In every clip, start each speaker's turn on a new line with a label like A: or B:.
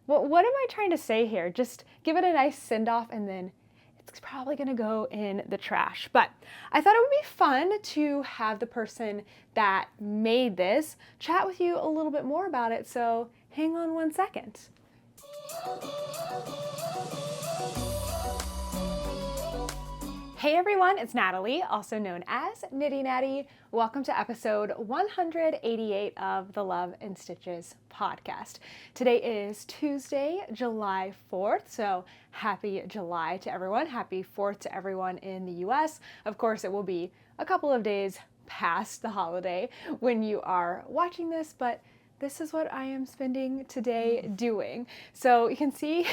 A: what am I trying to say here? Just give it a nice send off and then it's probably gonna go in the trash. But I thought it would be fun to have the person that made this chat with you a little bit more about it. So hang on 1 second. Hey everyone, it's Natalie, also known as Knitty Natty. Welcome to episode 188 of the Love and Stitches podcast. Today is Tuesday, July 4th, so happy July to everyone. Happy 4th to everyone in the US. Of course, it will be a couple of days past the holiday when you are watching this, but this is what I am spending today doing. So you can see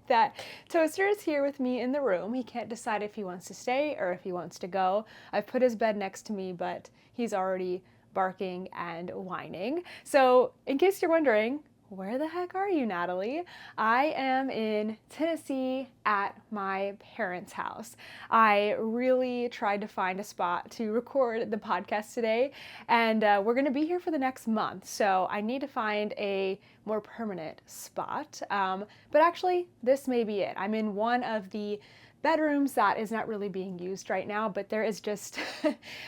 A: that Toaster is here with me in the room. He can't decide if he wants to stay or if he wants to go. I've put his bed next to me, but he's already barking and whining. So in case you're wondering, where the heck are you, Natalie? I am in Tennessee at my parents' house. I really tried to find a spot to record the podcast today, and we're going to be here for the next month, so I need to find a more permanent spot. But actually, this may be it. I'm in one of the bedrooms that is not really being used right now, but there is just,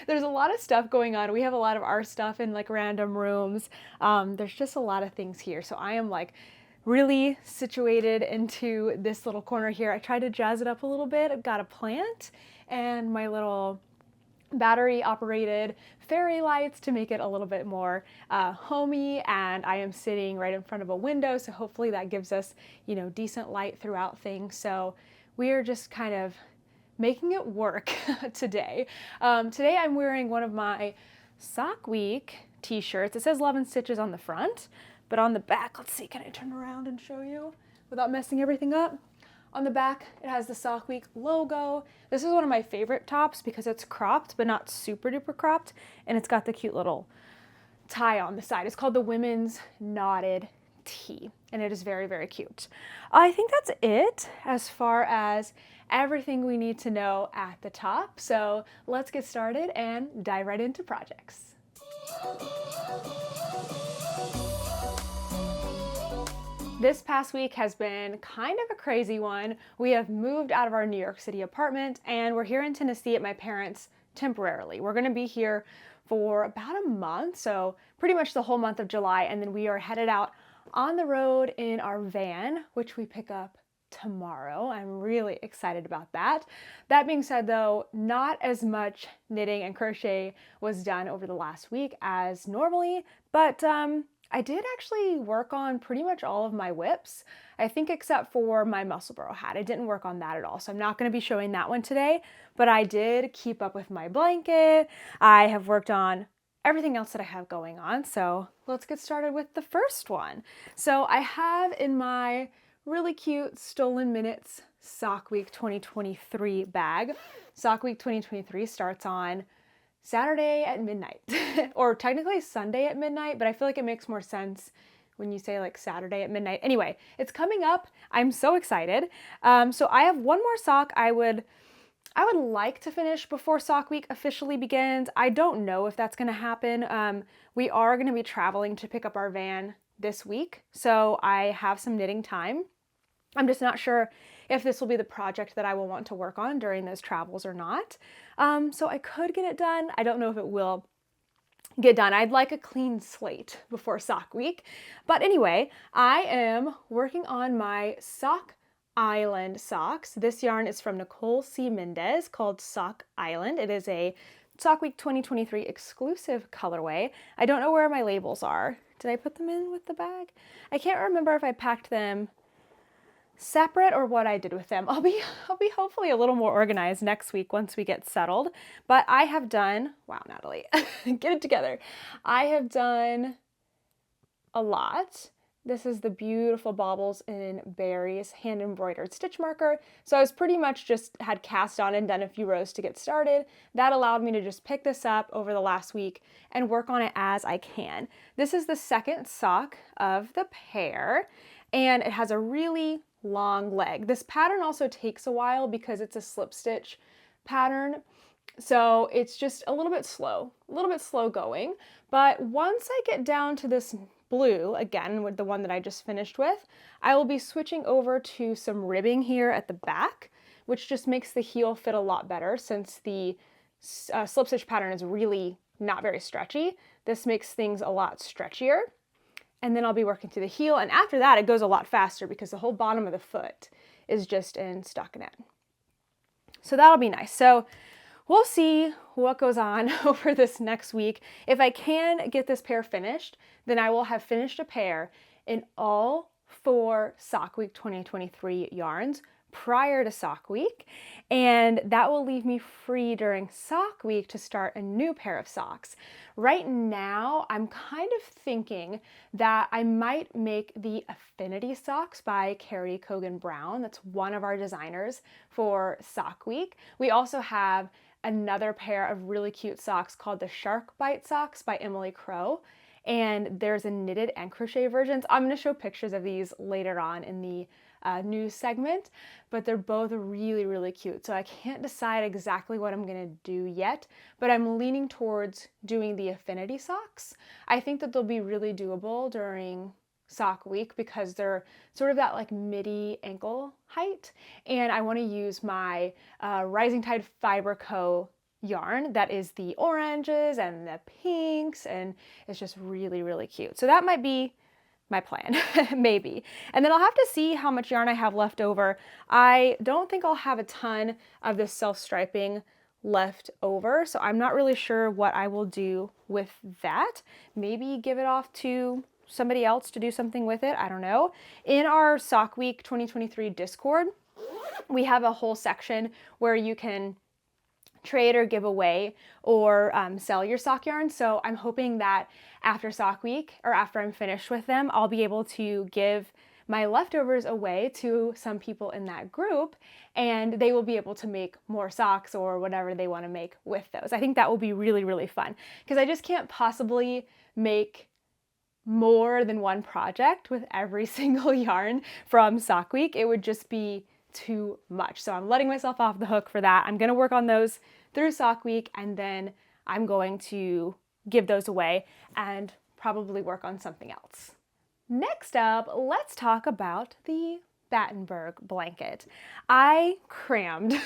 A: there's a lot of stuff going on. We have a lot of our stuff in like random rooms. There's just a lot of things here. So I am like really situated into this little corner here. I tried to jazz it up a little bit. I've got a plant and my little battery operated fairy lights to make it a little bit more homey, and I am sitting right in front of a window, so hopefully that gives us, decent light throughout things. So we are just kind of making it work today. Today I'm wearing one of my Sock Week t-shirts. It says Love and Stitches on the front, but on the back, let's see, can I turn around and show you without messing everything up? On the back, it has the Sock Week logo. This is one of my favorite tops because it's cropped, but not super duper cropped, and it's got the cute little tie on the side. It's called the Women's Knotted Tee, and it is very, very cute. I think that's it as far as everything we need to know at the top. So let's get started and dive right into projects. This past week has been kind of a crazy one. We have moved out of our New York City apartment and we're here in Tennessee at my parents' temporarily. We're going to be here for about a month, so pretty much the whole month of July, and then we are headed out on the road in our van, which we pick up tomorrow. I'm really excited about that. That being said though, not as much knitting and crochet was done over the last week as normally, but I did actually work on pretty much all of my whips, I think except for my Musselburgh hat. I didn't work on that at all, so I'm not going to be showing that one today, but I did keep up with my blanket. I have worked on everything else that I have going on, so let's get started with the first one. So I have in my really cute Stolen Minutes Sock Week 2023 bag. Sock Week 2023 starts on Saturday at midnight, or technically Sunday at midnight, but I feel like it makes more sense when you say like Saturday at midnight. Anyway, it's coming up. I'm so excited. So I have one more sock I would like to finish before Sock Week officially begins. I don't know if that's going to happen. We are going to be traveling to pick up our van this week, so I have some knitting time. I'm just not sure if this will be the project that I will want to work on during those travels or not. So I could get it done. I don't know if it will get done. I'd like a clean slate before Sock Week. But anyway, I am working on my Sock Island socks. This yarn is from Nicole C. Mendez called Sock Island. It is a Sock Week 2023 exclusive colorway. I don't know where my labels are. Did I put them in with the bag? I can't remember if I packed them separate or what I did with them. I'll be hopefully a little more organized next week once we get settled. But I have done, wow, Natalie, get it together. I have done a lot. This is the beautiful Baubles in Berries hand embroidered stitch marker. So I was pretty much just had cast on and done a few rows to get started. That allowed me to just pick this up over the last week and work on it as I can. This is the second sock of the pair, and it has a really long leg. This pattern also takes a while because it's a slip stitch pattern. So it's just a little bit slow going. But once I get down to this blue, again with the one that I just finished with, I will be switching over to some ribbing here at the back, which just makes the heel fit a lot better since the slip stitch pattern is really not very stretchy. This makes things a lot stretchier. And then I'll be working through the heel, and after that it goes a lot faster because the whole bottom of the foot is just in stockinette. So that'll be nice. So we'll see what goes on over this next week. If I can get this pair finished, then I will have finished a pair in all 4 Sock Week 2023 yarns prior to Sock Week, and that will leave me free during Sock Week to start a new pair of socks. Right now, I'm kind of thinking that I might make the Affinity socks by Carrie Cogan Brown. That's one of our designers for Sock Week. We also have another pair of really cute socks called the Shark Bite socks by Emily Crow. And there's a knitted and crochet versions. I'm going to show pictures of these later on in the news segment, but they're both really, really cute. So I can't decide exactly what I'm going to do yet, but I'm leaning towards doing the Affinity socks. I think that they'll be really doable during Sock Week because they're sort of that like midi ankle height, and I want to use my Rising Tide Fiber Co. yarn that is the oranges and the pinks, and it's just really, really cute. So that might be my plan, maybe. And then I'll have to see how much yarn I have left over. I don't think I'll have a ton of this self-striping left over, so I'm not really sure what I will do with that. Maybe give it off to somebody else to do something with it, I don't know. In our Sock Week 2023 Discord, we have a whole section where you can trade or give away or sell your sock yarn. So I'm hoping that after Sock Week, or after I'm finished with them, I'll be able to give my leftovers away to some people in that group, and they will be able to make more socks or whatever they want to make with those. I think that will be really, really fun because I just can't possibly make more than one project with every single yarn from Sock Week. It would just be too much. So I'm letting myself off the hook for that. I'm going to work on those through Sock Week, and then I'm going to give those away and probably work on something else. Next up, let's talk about the Battenberg blanket. I crammed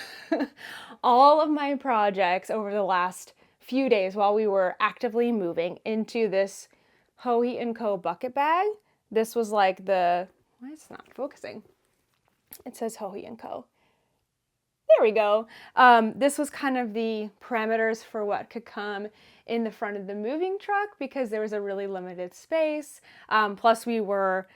A: all of my projects over the last few days while we were actively moving into this Hohe & Co. bucket bag. This was like why it's not focusing? It says Hohe & Co. There we go. This was kind of the parameters for what could come in the front of the moving truck because there was a really limited space. Plus we were,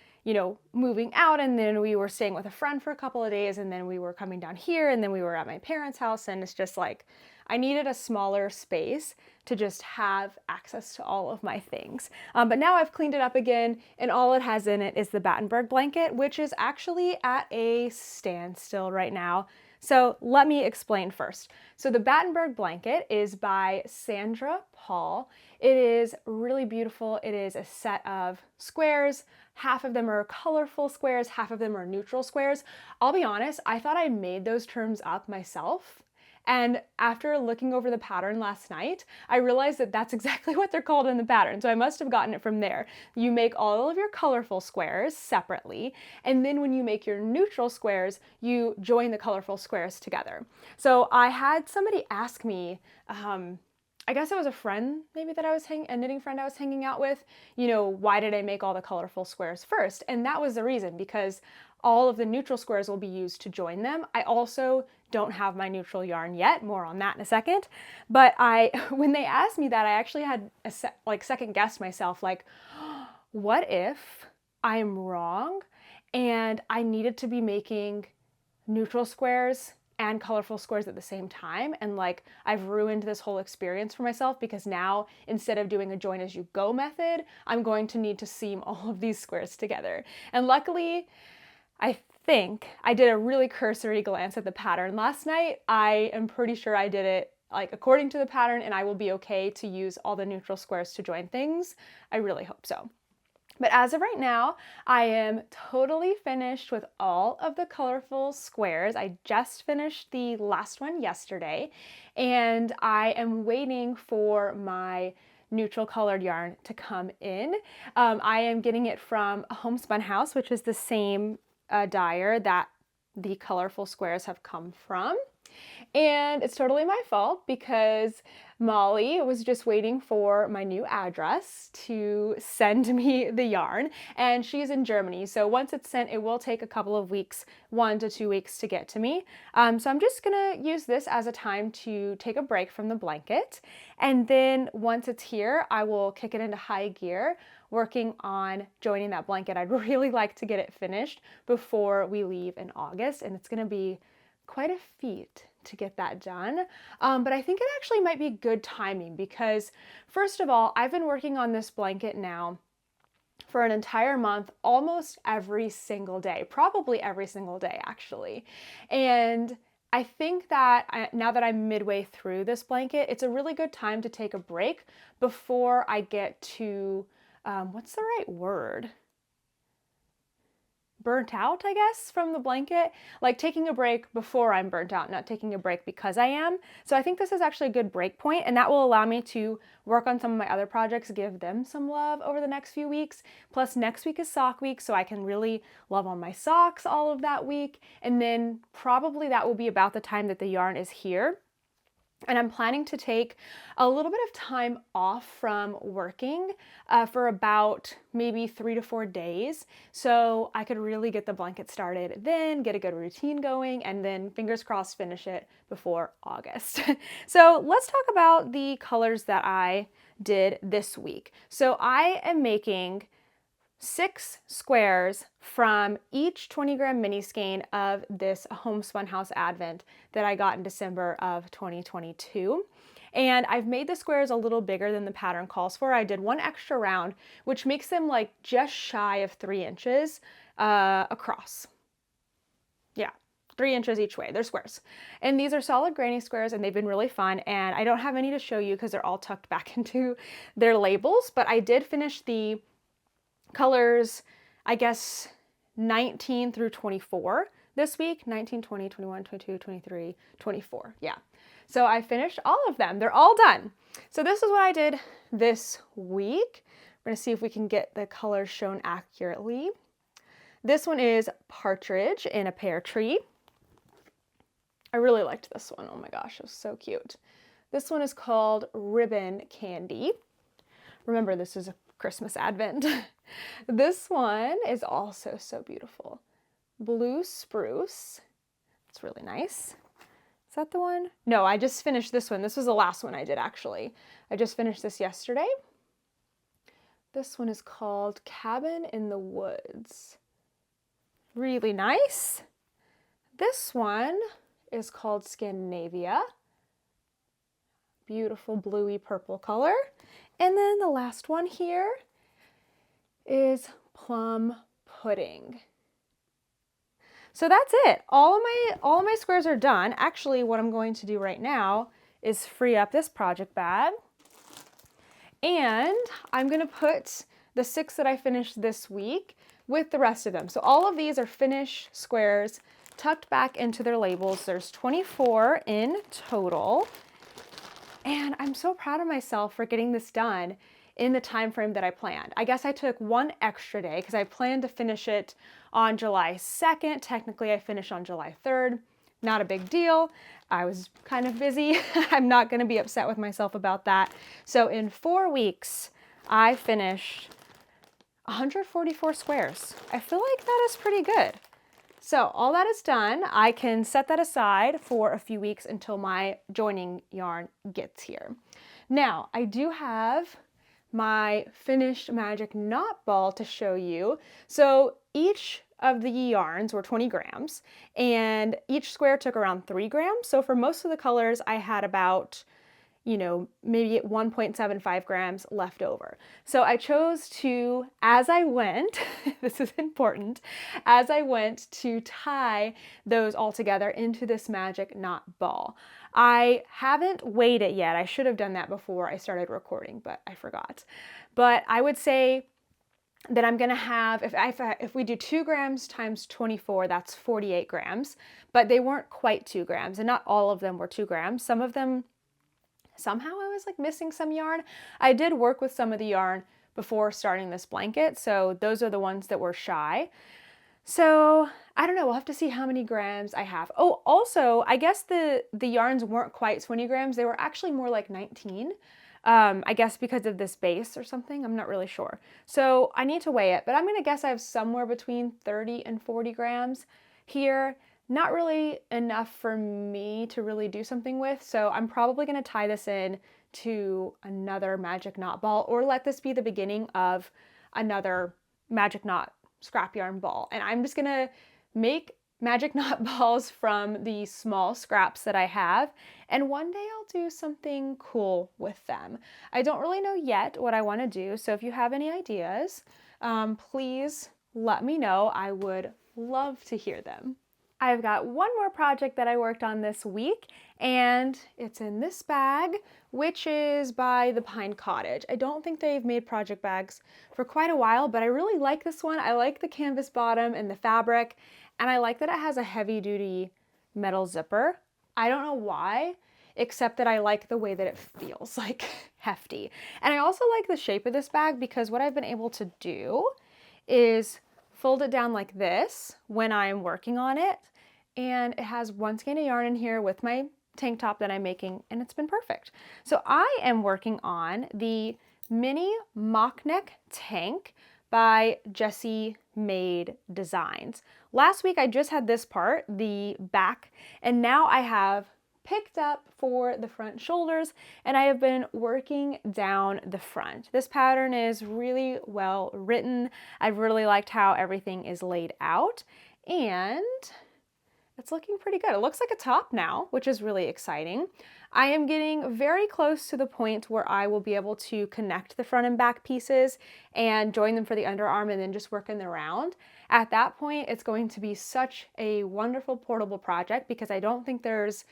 A: moving out, and then we were staying with a friend for a couple of days, and then we were coming down here, and then we were at my parents' house, and it's just like, I needed a smaller space to just have access to all of my things. But now I've cleaned it up again, and all it has in it is the Battenberg blanket, which is actually at a standstill right now. So let me explain first. So the Battenberg blanket is by Sandra Paul. It is really beautiful. It is a set of squares. Half of them are colorful squares, half of them are neutral squares. I'll be honest, I thought I made those terms up myself. And after looking over the pattern last night, I realized that that's exactly what they're called in the pattern. So I must have gotten it from there. You make all of your colorful squares separately, and then when you make your neutral squares, you join the colorful squares together. So I had somebody ask me, I guess it was a friend maybe that a knitting friend I was hanging out with, why did I make all the colorful squares first? And that was the reason, because all of the neutral squares will be used to join them. I also don't have my neutral yarn yet, more on that in a second. But when they asked me that, I actually had second guessed myself, like, what if I'm wrong and I needed to be making neutral squares and colorful squares at the same time, and I've ruined this whole experience for myself because now instead of doing a join as you go method, I'm going to need to seam all of these squares together. And luckily, I think I did a really cursory glance at the pattern last night. I am pretty sure I did it according to the pattern, and I will be okay to use all the neutral squares to join things. I really hope so. But as of right now, I am totally finished with all of the colorful squares. I just finished the last one yesterday, and I am waiting for my neutral colored yarn to come in. I am getting it from a Homespun House, which is the same dyer that the colorful squares have come from. And it's totally my fault because Molly was just waiting for my new address to send me the yarn, and she's in Germany. So once it's sent, it will take a couple of weeks, 1 to 2 weeks to get to me. So I'm just gonna use this as a time to take a break from the blanket. And then once it's here, I will kick it into high gear, working on joining that blanket. I'd really like to get it finished before we leave in August, and it's gonna be quite a feat to get that done. But I think it actually might be good timing because, first of all, I've been working on this blanket now for an entire month, almost every single day, probably every single day actually. And I think that now that I'm midway through this blanket, it's a really good time to take a break before I get to, what's the right word? Burnt out, I guess, from the blanket. Like taking a break before I'm burnt out, not taking a break because I am. So I think this is actually a good break point, and that will allow me to work on some of my other projects, give them some love over the next few weeks. Plus next week is sock week, so I can really love on my socks all of that week. And then probably that will be about the time that the yarn is here. And I'm planning to take a little bit of time off from working for about maybe 3 to 4 days. So I could really get the blanket started, then get a good routine going, and then fingers crossed finish it before August. So let's talk about the colors that I did this week. So I am making 6 squares from each 20-gram mini skein of this Homespun House Advent that I got in December of 2022. And I've made the squares a little bigger than the pattern calls for. I did 1 extra round, which makes them like just shy of 3 inches across. Yeah, 3 inches each way. They're squares. And these are solid granny squares, and they've been really fun. And I don't have any to show you because they're all tucked back into their labels, but I did finish the colors, I guess, 19 through 24 this week. 19, 20, 21, 22, 23, 24. Yeah. So I finished all of them. They're all done. So this is what I did this week. We're going to see if we can get the colors shown accurately. This one is Partridge in a Pear Tree. I really liked this one. Oh my gosh, it was so cute. This one is called Ribbon Candy. Remember, this is a Christmas Advent. This one is also so beautiful. Blue Spruce. It's really nice. Is that the one? No, I just finished this one. This was the last one I did, actually. I just finished this yesterday. This one is called Cabin in the Woods. Really nice. This one is called Scandinavia. Beautiful bluey purple color. And then the last one here is Plum Pudding. So that's it. All of my squares are done. Actually, what I'm going to do right now is free up this project bag. And I'm going to put the 6 that I finished this week with the rest of them. So all of these are finished squares tucked back into their labels. There's 24 in total. And I'm so proud of myself for getting this done in the time frame that I planned. I guess I took 1 extra day because I planned to finish it on July 2nd. Technically, I finished on July 3rd. Not a big deal. I was kind of busy. I'm not going to be upset with myself about that. So in 4 weeks, I finished 144 squares. I feel like that is pretty good. So all that is done. I can set that aside for a few weeks until my joining yarn gets here. Now, I do have my finished magic knot ball to show you. So each of the yarns were 20 grams and each square took around 3 grams. So for most of the colors, I had about, maybe 1.75 grams left over. So I chose to, as I went, this is important, as I went to tie those all together into this magic knot ball. I haven't weighed it yet. I should have done that before I started recording, but I forgot. But I would say that I'm gonna have, if we do 2 grams times 24, that's 48 grams, but they weren't quite 2 grams, and not all of them were 2 grams. Some of them somehow I was like missing some yarn. I did work with some of the yarn before starting this blanket, so those are the ones that were shy. So I don't know, we'll have to see how many grams I have. Oh, also, I guess the yarns weren't quite 20 grams. They were actually more like 19. I guess because of this base or something, I'm not really sure. So I need to weigh it, but I'm gonna guess I have somewhere between 30 and 40 grams here. Not really enough for me to really do something with, so I'm probably gonna tie this in to another magic knot ball, or let this be the beginning of another magic knot scrap yarn ball. And I'm just gonna make magic knot balls from the small scraps that I have, and one day I'll do something cool with them. I don't really know yet what I want to do, so if you have any ideas, please let me know. I would love to hear them. I've got one more project that I worked on this week, and it's in this bag, which is by the Pine Cottage. I don't think they've made project bags for quite a while, but I really like this one. I like the canvas bottom and the fabric, and I like that it has a heavy-duty metal zipper. I don't know why, except that I like the way that it feels like hefty. And I also like the shape of this bag because what I've been able to do is fold it down like this when I'm working on it, and it has one skein of yarn in here with my tank top that I'm making, and it's been perfect. So I am working on the mini mock neck tank by Jessie Made Designs. Last week I just had this part, the back, and now I have picked up for the front shoulders, and I have been working down the front. This pattern is really well written. I've really liked how everything is laid out, and it's looking pretty good. It looks like a top now, which is really exciting. I am getting very close to the point where I will be able to connect the front and back pieces and join them for the underarm and then just work in the round. At that point, it's going to be such a wonderful portable project because I don't think there's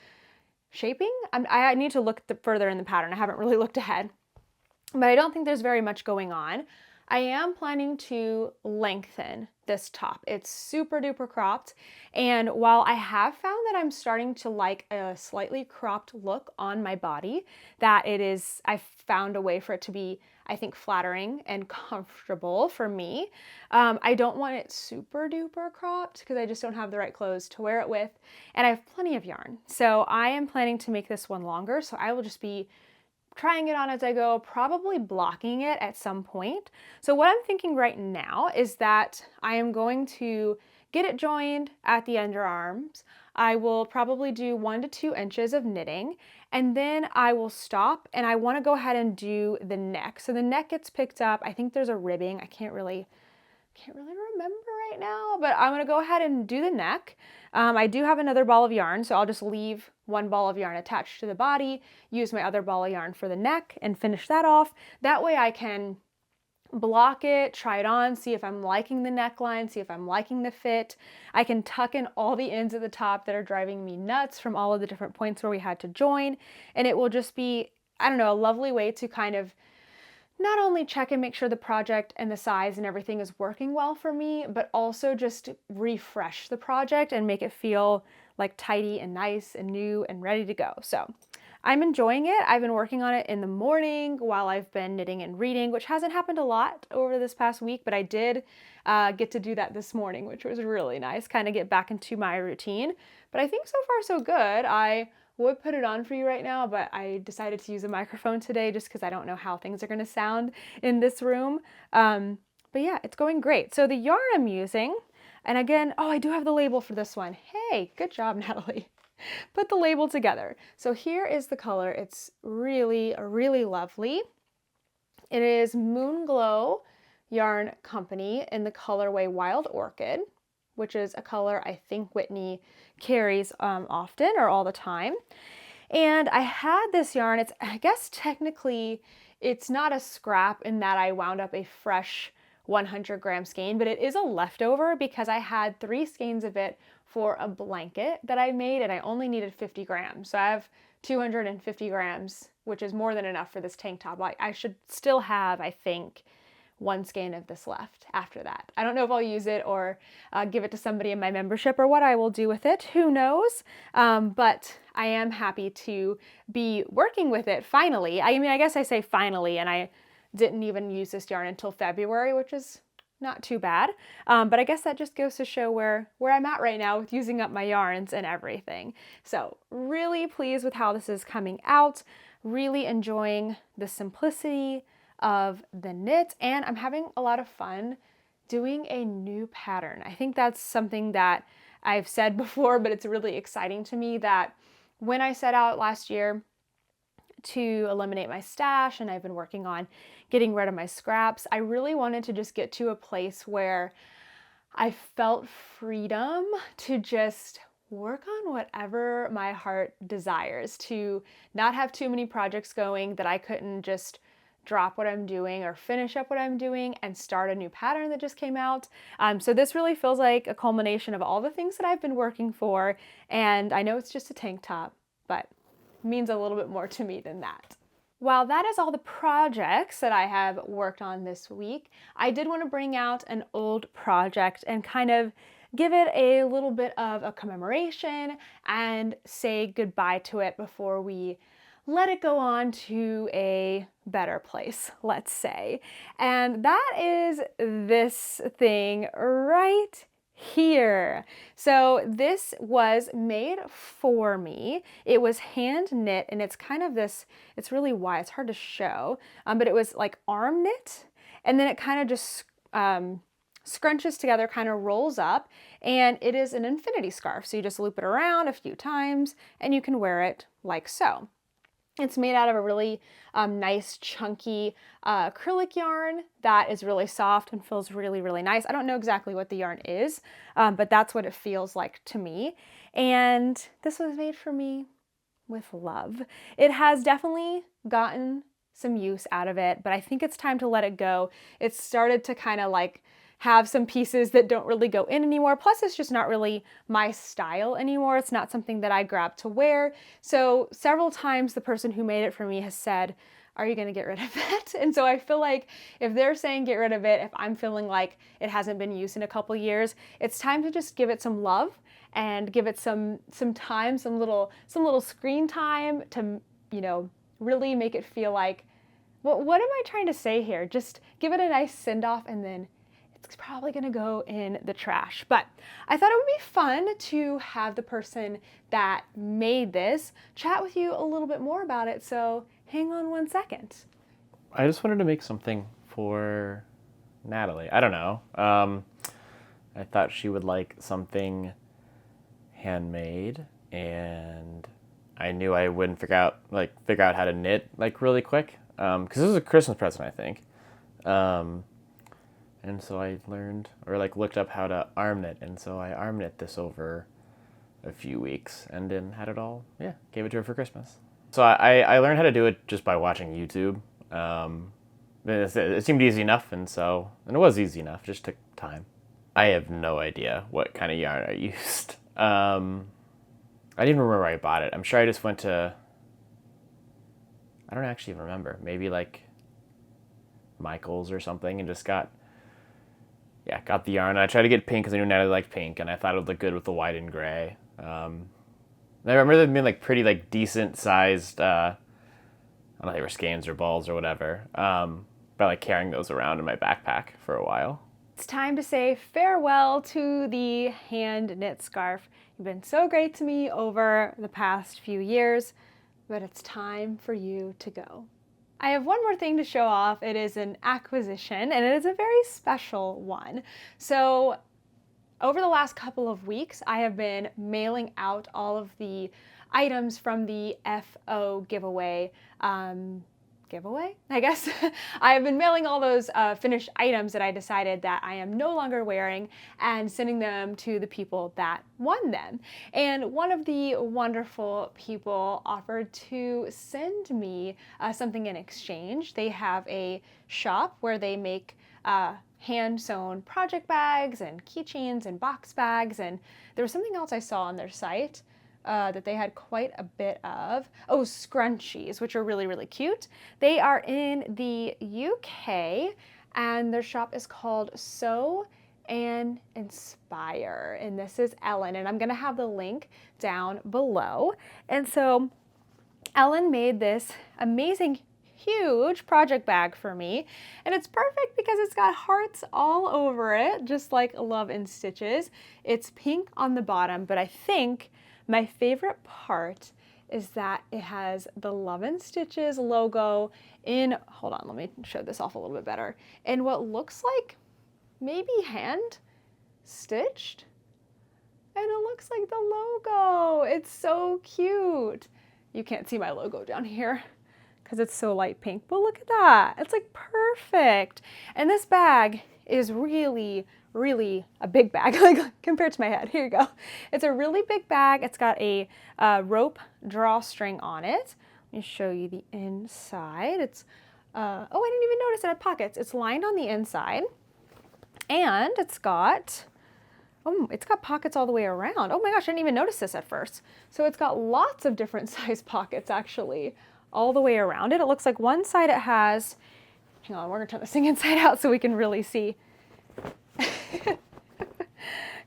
A: shaping. I need to look further in the pattern. I haven't really looked ahead, but I don't think there's very much going on. I am planning to lengthen this top. It's super duper cropped, and while I have found that I'm starting to like a slightly cropped look on my body, that I've found a way for it to be, I think, flattering and comfortable for me. I don't want it super duper cropped because I just don't have the right clothes to wear it with, and I have plenty of yarn. So I am planning to make this one longer, so I will just be trying it on as I go, probably blocking it at some point. So what I'm thinking right now is that I am going to get it joined at the underarms. I will probably do 1 to 2 inches of knitting, and then I will stop, and I want to go ahead and do the neck. So the neck gets picked up. I think there's a ribbing. I can't really remember right now, but I'm going to go ahead and do the neck. I do have another ball of yarn, so I'll just leave one ball of yarn attached to the body, use my other ball of yarn for the neck, and finish that off. That way I can block it, try it on, see if I'm liking the neckline, see if I'm liking the fit. I can tuck in all the ends at the top that are driving me nuts from all of the different points where we had to join, and it will just be, I don't know, a lovely way to kind of not only check and make sure the project and the size and everything is working well for me, but also just refresh the project and make it feel like tidy and nice and new and ready to go. So I'm enjoying it. I've been working on it in the morning while I've been knitting and reading, which hasn't happened a lot over this past week, but I did get to do that this morning, which was really nice, kind of get back into my routine. But I think so far so good. I would put it on for you right now, but I decided to use a microphone today just because I don't know how things are going to sound in this room. But yeah, it's going great. So the yarn I'm using, and again, oh, I do have the label for this one. Hey, good job, Natalie. Put the label together. So here is the color. It's really, really lovely. It is Moon Glow Yarn Company in the colorway Wild Orchid, which is a color I think Whitney carries often or all the time. And I had this yarn, I guess technically it's not a scrap in that I wound up a fresh 100-gram skein, but it is a leftover because I had 3 skeins of it for a blanket that I made, and I only needed 50 grams. So I have 250 grams, which is more than enough for this tank top. I should still have, I think, one skein of this left after that. I don't know if I'll use it or give it to somebody in my membership or what I will do with it. Who knows? But I am happy to be working with it finally. I mean, I guess I say finally, and I didn't even use this yarn until February, which is not too bad. But I guess that just goes to show where I'm at right now with using up my yarns and everything. So really pleased with how this is coming out. Really enjoying the simplicity of the knit, and I'm having a lot of fun doing a new pattern. I think that's something that I've said before, but it's really exciting to me that when I set out last year to eliminate my stash and I've been working on getting rid of my scraps, I really wanted to just get to a place where I felt freedom to just work on whatever my heart desires, to not have too many projects going that I couldn't just drop what I'm doing or finish up what I'm doing and start a new pattern that just came out. So this really feels like a culmination of all the things that I've been working for, and I know it's just a tank top, but it means a little bit more to me than that. While that is all the projects that I have worked on this week, I did want to bring out an old project and kind of give it a little bit of a commemoration and say goodbye to it before we let it go on to a better place, let's say. And that is this thing right here. So this was made for me. It was hand knit, and it's kind of this, it's really wide, it's hard to show, but it was like arm knit, and then it kind of just scrunches together, kind of rolls up, and it is an infinity scarf. So you just loop it around a few times and you can wear it like so. It's made out of a really nice chunky acrylic yarn that is really soft and feels really, really nice. I don't know exactly what the yarn is, but that's what it feels like to me. And this was made for me with love. It has definitely gotten some use out of it, but I think it's time to let it go. It's started to kind of like have some pieces that don't really go in anymore. Plus, it's just not really my style anymore. It's not something that I grab to wear. So several times the person who made it for me has said, are you gonna get rid of it? And so I feel like if they're saying get rid of it, if I'm feeling like it hasn't been used in a couple years, it's time to just give it some love and give it some time, some little screen time to, you know, really make it feel like, what am I trying to say here? Just give it a nice send off, and then it's probably gonna go in the trash. But I thought it would be fun to have the person that made this chat with you a little bit more about it, so hang on 1 second.
B: I just wanted to make something for Natalie. I don't know. I thought she would like something handmade, and I knew I wouldn't figure out how to knit like really quick, because this is a Christmas present, I think. And so I learned, or like looked up how to arm knit, and so I arm knit this over a few weeks, and then had it all, gave it to her for Christmas. So I learned how to do it just by watching YouTube. It seemed easy enough, and it was easy enough, just took time. I have no idea what kind of yarn I used. I didn't even remember where I bought it. I'm sure I just went to, I don't actually even remember, maybe like Michael's or something, and just got the yarn. I tried to get pink because I knew Natalie liked pink, and I thought it would look good with the white and gray. And I remember them being like pretty like decent sized, I don't know if they were skeins or balls or whatever, but like carrying those around in my backpack for a while.
A: It's time to say farewell to the hand knit scarf. You've been so great to me over the past few years, but it's time for you to go. I have one more thing to show off. It is an acquisition, and it is a very special one. So over the last couple of weeks, I have been mailing out all of the items from the FO giveaway, I guess. I have been mailing all those finished items that I decided that I am no longer wearing and sending them to the people that won them. And one of the wonderful people offered to send me something in exchange. They have a shop where they make hand-sewn project bags and keychains and box bags, and there was something else I saw on their site that they had quite a bit of. Oh, scrunchies, which are really, really cute. They are in the UK, and their shop is called Sew and Inspire, and this is Ellen, and I'm gonna have the link down below. And so Ellen made this amazing huge project bag for me, and it's perfect because it's got hearts all over it, just like Love and Stitches. It's pink on the bottom, but I think my favorite part is that it has the Love and Stitches logo in, hold on, let me show this off a little bit better, in what looks like maybe hand stitched, and it looks like the logo. It's so cute. You can't see my logo down here because it's so light pink, but look at that. It's like perfect. And this bag is really a big bag, like compared to my head. Here you go. It's a really big bag. It's got a rope drawstring on it. Let me show you the inside. It's, oh, I didn't even notice it had pockets. It's lined on the inside, and it's got pockets all the way around. Oh my gosh, I didn't even notice this at first. So it's got lots of different size pockets actually all the way around it. It looks like one side it has, hang on, we're gonna turn this thing inside out so we can really see.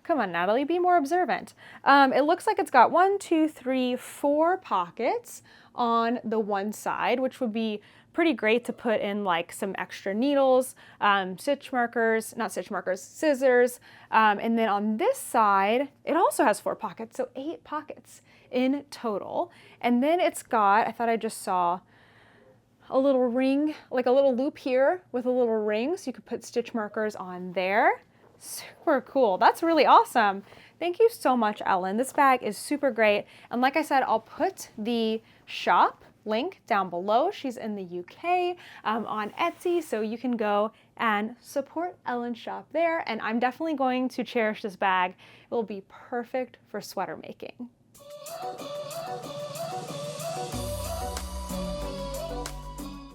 A: Come on, Natalie, be more observant. It looks like it's got 1, 2, 3, 4 pockets on the one side, which would be pretty great to put in like some extra needles, stitch markers, not stitch markers, scissors. And then on this side, it also has 4 pockets, so 8 pockets in total. And then it's got, I thought I just saw a little ring, like a little loop here with a little ring, so you could put stitch markers on there. Super cool. That's really awesome. Thank you so much, Ellen. This bag is super great. And like I said, I'll put the shop link down below. She's in the UK on Etsy, so you can go and support Ellen's shop there. And I'm definitely going to cherish this bag. It will be perfect for sweater making.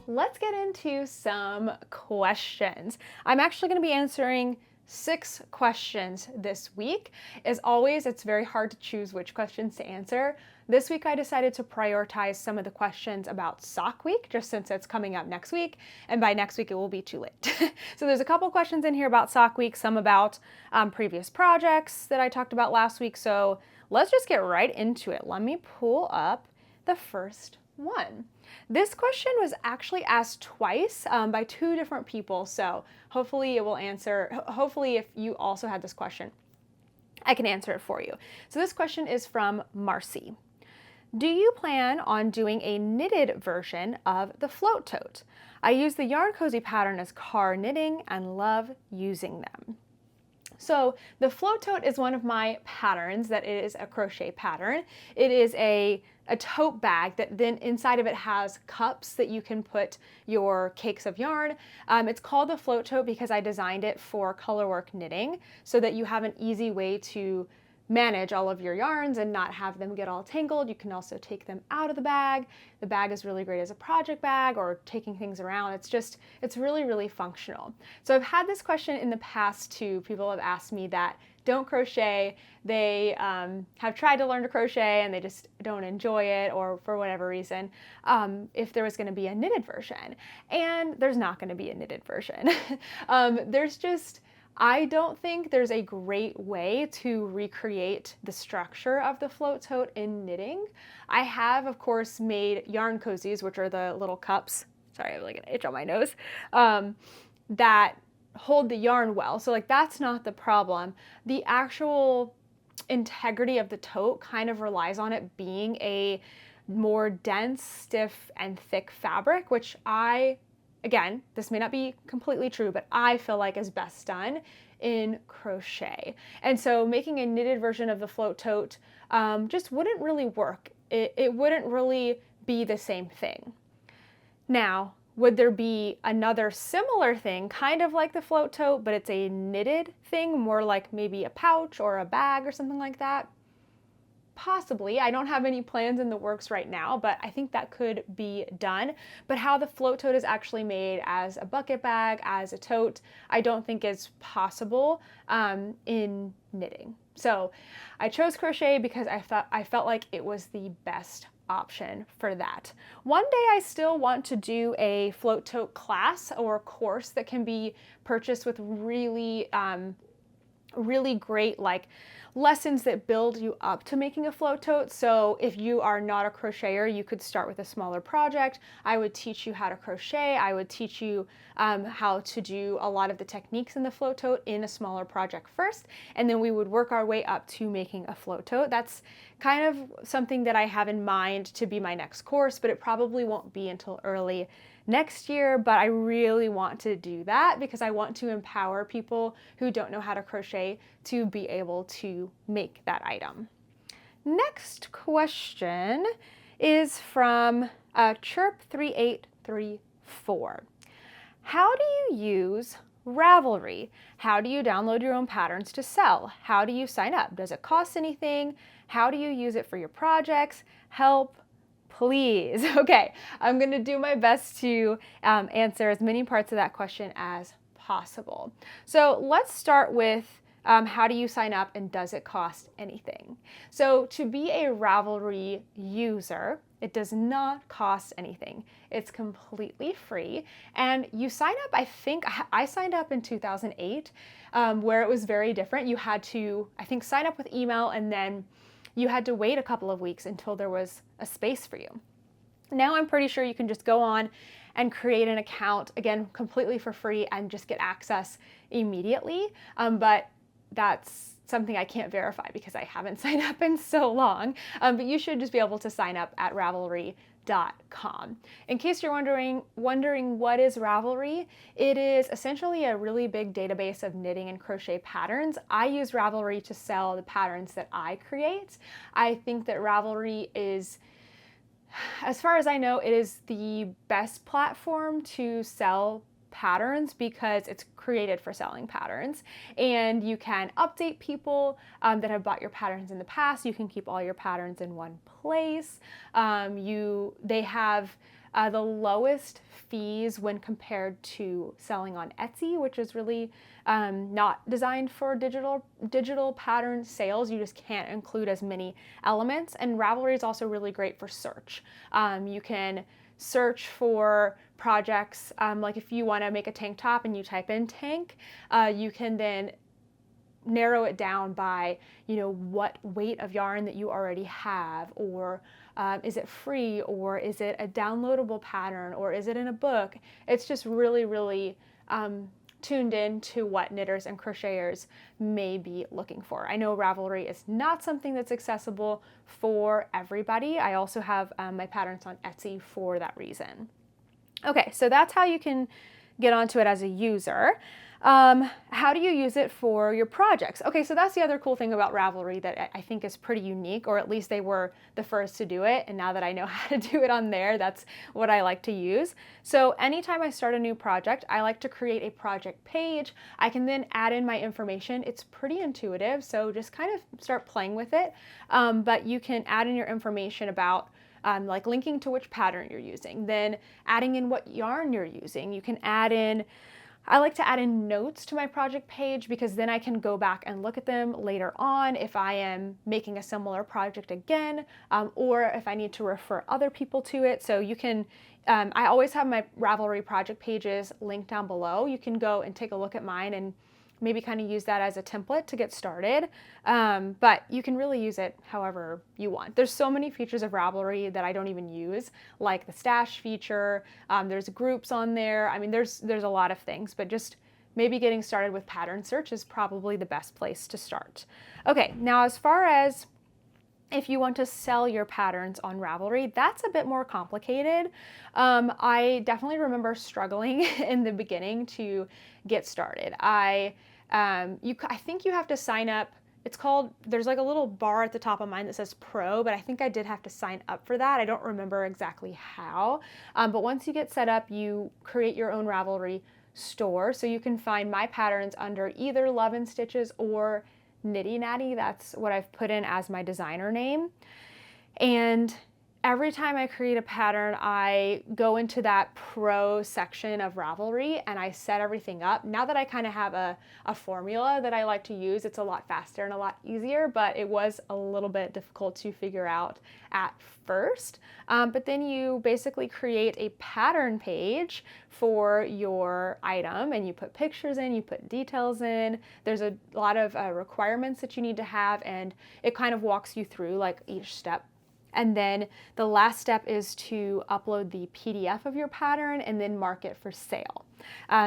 A: Let's get into some questions. I'm actually going to be answering 6 questions this week. As always, it's very hard to choose which questions to answer. This week I decided to prioritize some of the questions about Sock Week, just since it's coming up next week, and by next week it will be too late. So there's a couple questions in here about Sock Week, some about previous projects that I talked about last week, so let's just get right into it. Let me pull up the first one. This question was actually asked twice by 2 different people, so hopefully it will answer, hopefully if you also had this question, I can answer it for you. So this question is from Marcy. Do you plan on doing a knitted version of the float tote? I use the Yarn Cozy pattern as car knitting and love using them. So the float tote is one of my patterns that is a crochet pattern. It is a tote bag that then inside of it has cups that you can put your cakes of yarn. It's called the float tote because I designed it for colorwork knitting so that you have an easy way to manage all of your yarns and not have them get all tangled. You can also take them out of the bag. The bag is really great as a project bag or taking things around. It's really functional. So I've had this question in the past too. People have asked me that don't crochet. They have tried to learn to crochet and they just don't enjoy it, or for whatever reason, if there was going to be a knitted version. And there's not going to be a knitted version. I don't think there's a great way to recreate the structure of the float tote in knitting. I have, of course, made yarn cozies, which are the little cups. Sorry, I have like an itch on my nose. That hold the yarn well. So like that's not the problem. The actual integrity of the tote kind of relies on it being a more dense, stiff, and thick fabric, which again, this may not be completely true, but I feel like is best done in crochet. And so making a knitted version of the float tote just wouldn't really work. It wouldn't really be the same thing. Now, would there be another similar thing, kind of like the float tote, but it's a knitted thing, more like maybe a pouch or a bag or something like that? Possibly. I don't have any plans in the works right now, but I think that could be done. But how the float tote is actually made as a bucket bag, as a tote, I don't think is possible in knitting. So I chose crochet because I felt like it was the best option for that. One day I still want to do a float tote class or course that can be purchased with really great like lessons that build you up to making a float tote. So if you are not a crocheter, you could start with a smaller project. I would teach you how to crochet. I would teach you how to do a lot of the techniques in the float tote in a smaller project first, and then we would work our way up to making a float tote. That's kind of something that I have in mind to be my next course, but it probably won't be until early next year, but I really want to do that because I want to empower people who don't know how to crochet to be able to make that item. Next question is from Chirp3834. How do you use Ravelry? How do you download your own patterns to sell? How do you sign up? Does it cost anything? How do you use it for your projects? Help, please. Okay, I'm going to do my best to answer as many parts of that question as possible. So let's start with how do you sign up and does it cost anything? So to be a Ravelry user, it does not cost anything. It's completely free, and you sign up, I think, I signed up in 2008, where it was very different. You had to, I think, sign up with email, and then you had to wait a couple of weeks until there was a space for you. Now I'm pretty sure you can just go on and create an account, again, completely for free, and just get access immediately. But that's something I can't verify because I haven't signed up in so long. But you should just be able to sign up at Ravelry.com. In case you're wondering what is Ravelry, it is essentially a really big database of knitting and crochet patterns. I use Ravelry to sell the patterns that I create. I think that Ravelry is, as far as I know, it is the best platform to sell patterns because it's created for selling patterns, and you can update people that have bought your patterns in the past. You can keep all your patterns in one place. They have the lowest fees when compared to selling on Etsy, which is really not designed for digital pattern sales. You just can't include as many elements. And Ravelry is also really great for search. You can search for projects, like if you want to make a tank top and you type in tank, you can then narrow it down by, what weight of yarn that you already have, or is it free, or is it a downloadable pattern, or is it in a book? It's just really, really tuned in to what knitters and crocheters may be looking for. I know Ravelry is not something that's accessible for everybody. I also have my patterns on Etsy for that reason. Okay, so that's how you can get onto it as a user. How do you use it for your projects? Okay, so that's the other cool thing about Ravelry that I think is pretty unique, or at least they were the first to do it, and now that I know how to do it on there, that's what I like to use. So anytime I start a new project, I like to create a project page. I can then add in my information. It's pretty intuitive, so just kind of start playing with it. But you can add in your information about like linking to which pattern you're using, then adding in what yarn you're using. You can add in, I like to add in notes to my project page because then I can go back and look at them later on if I am making a similar project again, or if I need to refer other people to it. So you can, I always have my Ravelry project pages linked down below. You can go and take a look at mine and maybe kind of use that as a template to get started. But you can really use it however you want. There's so many features of Ravelry that I don't even use, like the stash feature. There's groups on there. I mean, there's a lot of things, but just maybe getting started with pattern search is probably the best place to start. Okay, now as far as if you want to sell your patterns on Ravelry, that's a bit more complicated. I definitely remember struggling in the beginning to get started. I think you have to sign up. It's called, there's like a little bar at the top of mine that says Pro, but I think I did have to sign up for that. I don't remember exactly how. But once you get set up, you create your own Ravelry store. So you can find my patterns under either Love and Stitches or Knitty Natty. That's what I've put in as my designer name. And every time I create a pattern, I go into that pro section of Ravelry and I set everything up. Now that I kind of have a formula that I like to use, it's a lot faster and a lot easier, but it was a little bit difficult to figure out at first. But then you basically create a pattern page for your item and you put pictures in, you put details in. There's a lot of requirements that you need to have, and it kind of walks you through like each step. And then the last step is to upload the PDF of your pattern and then mark it for sale.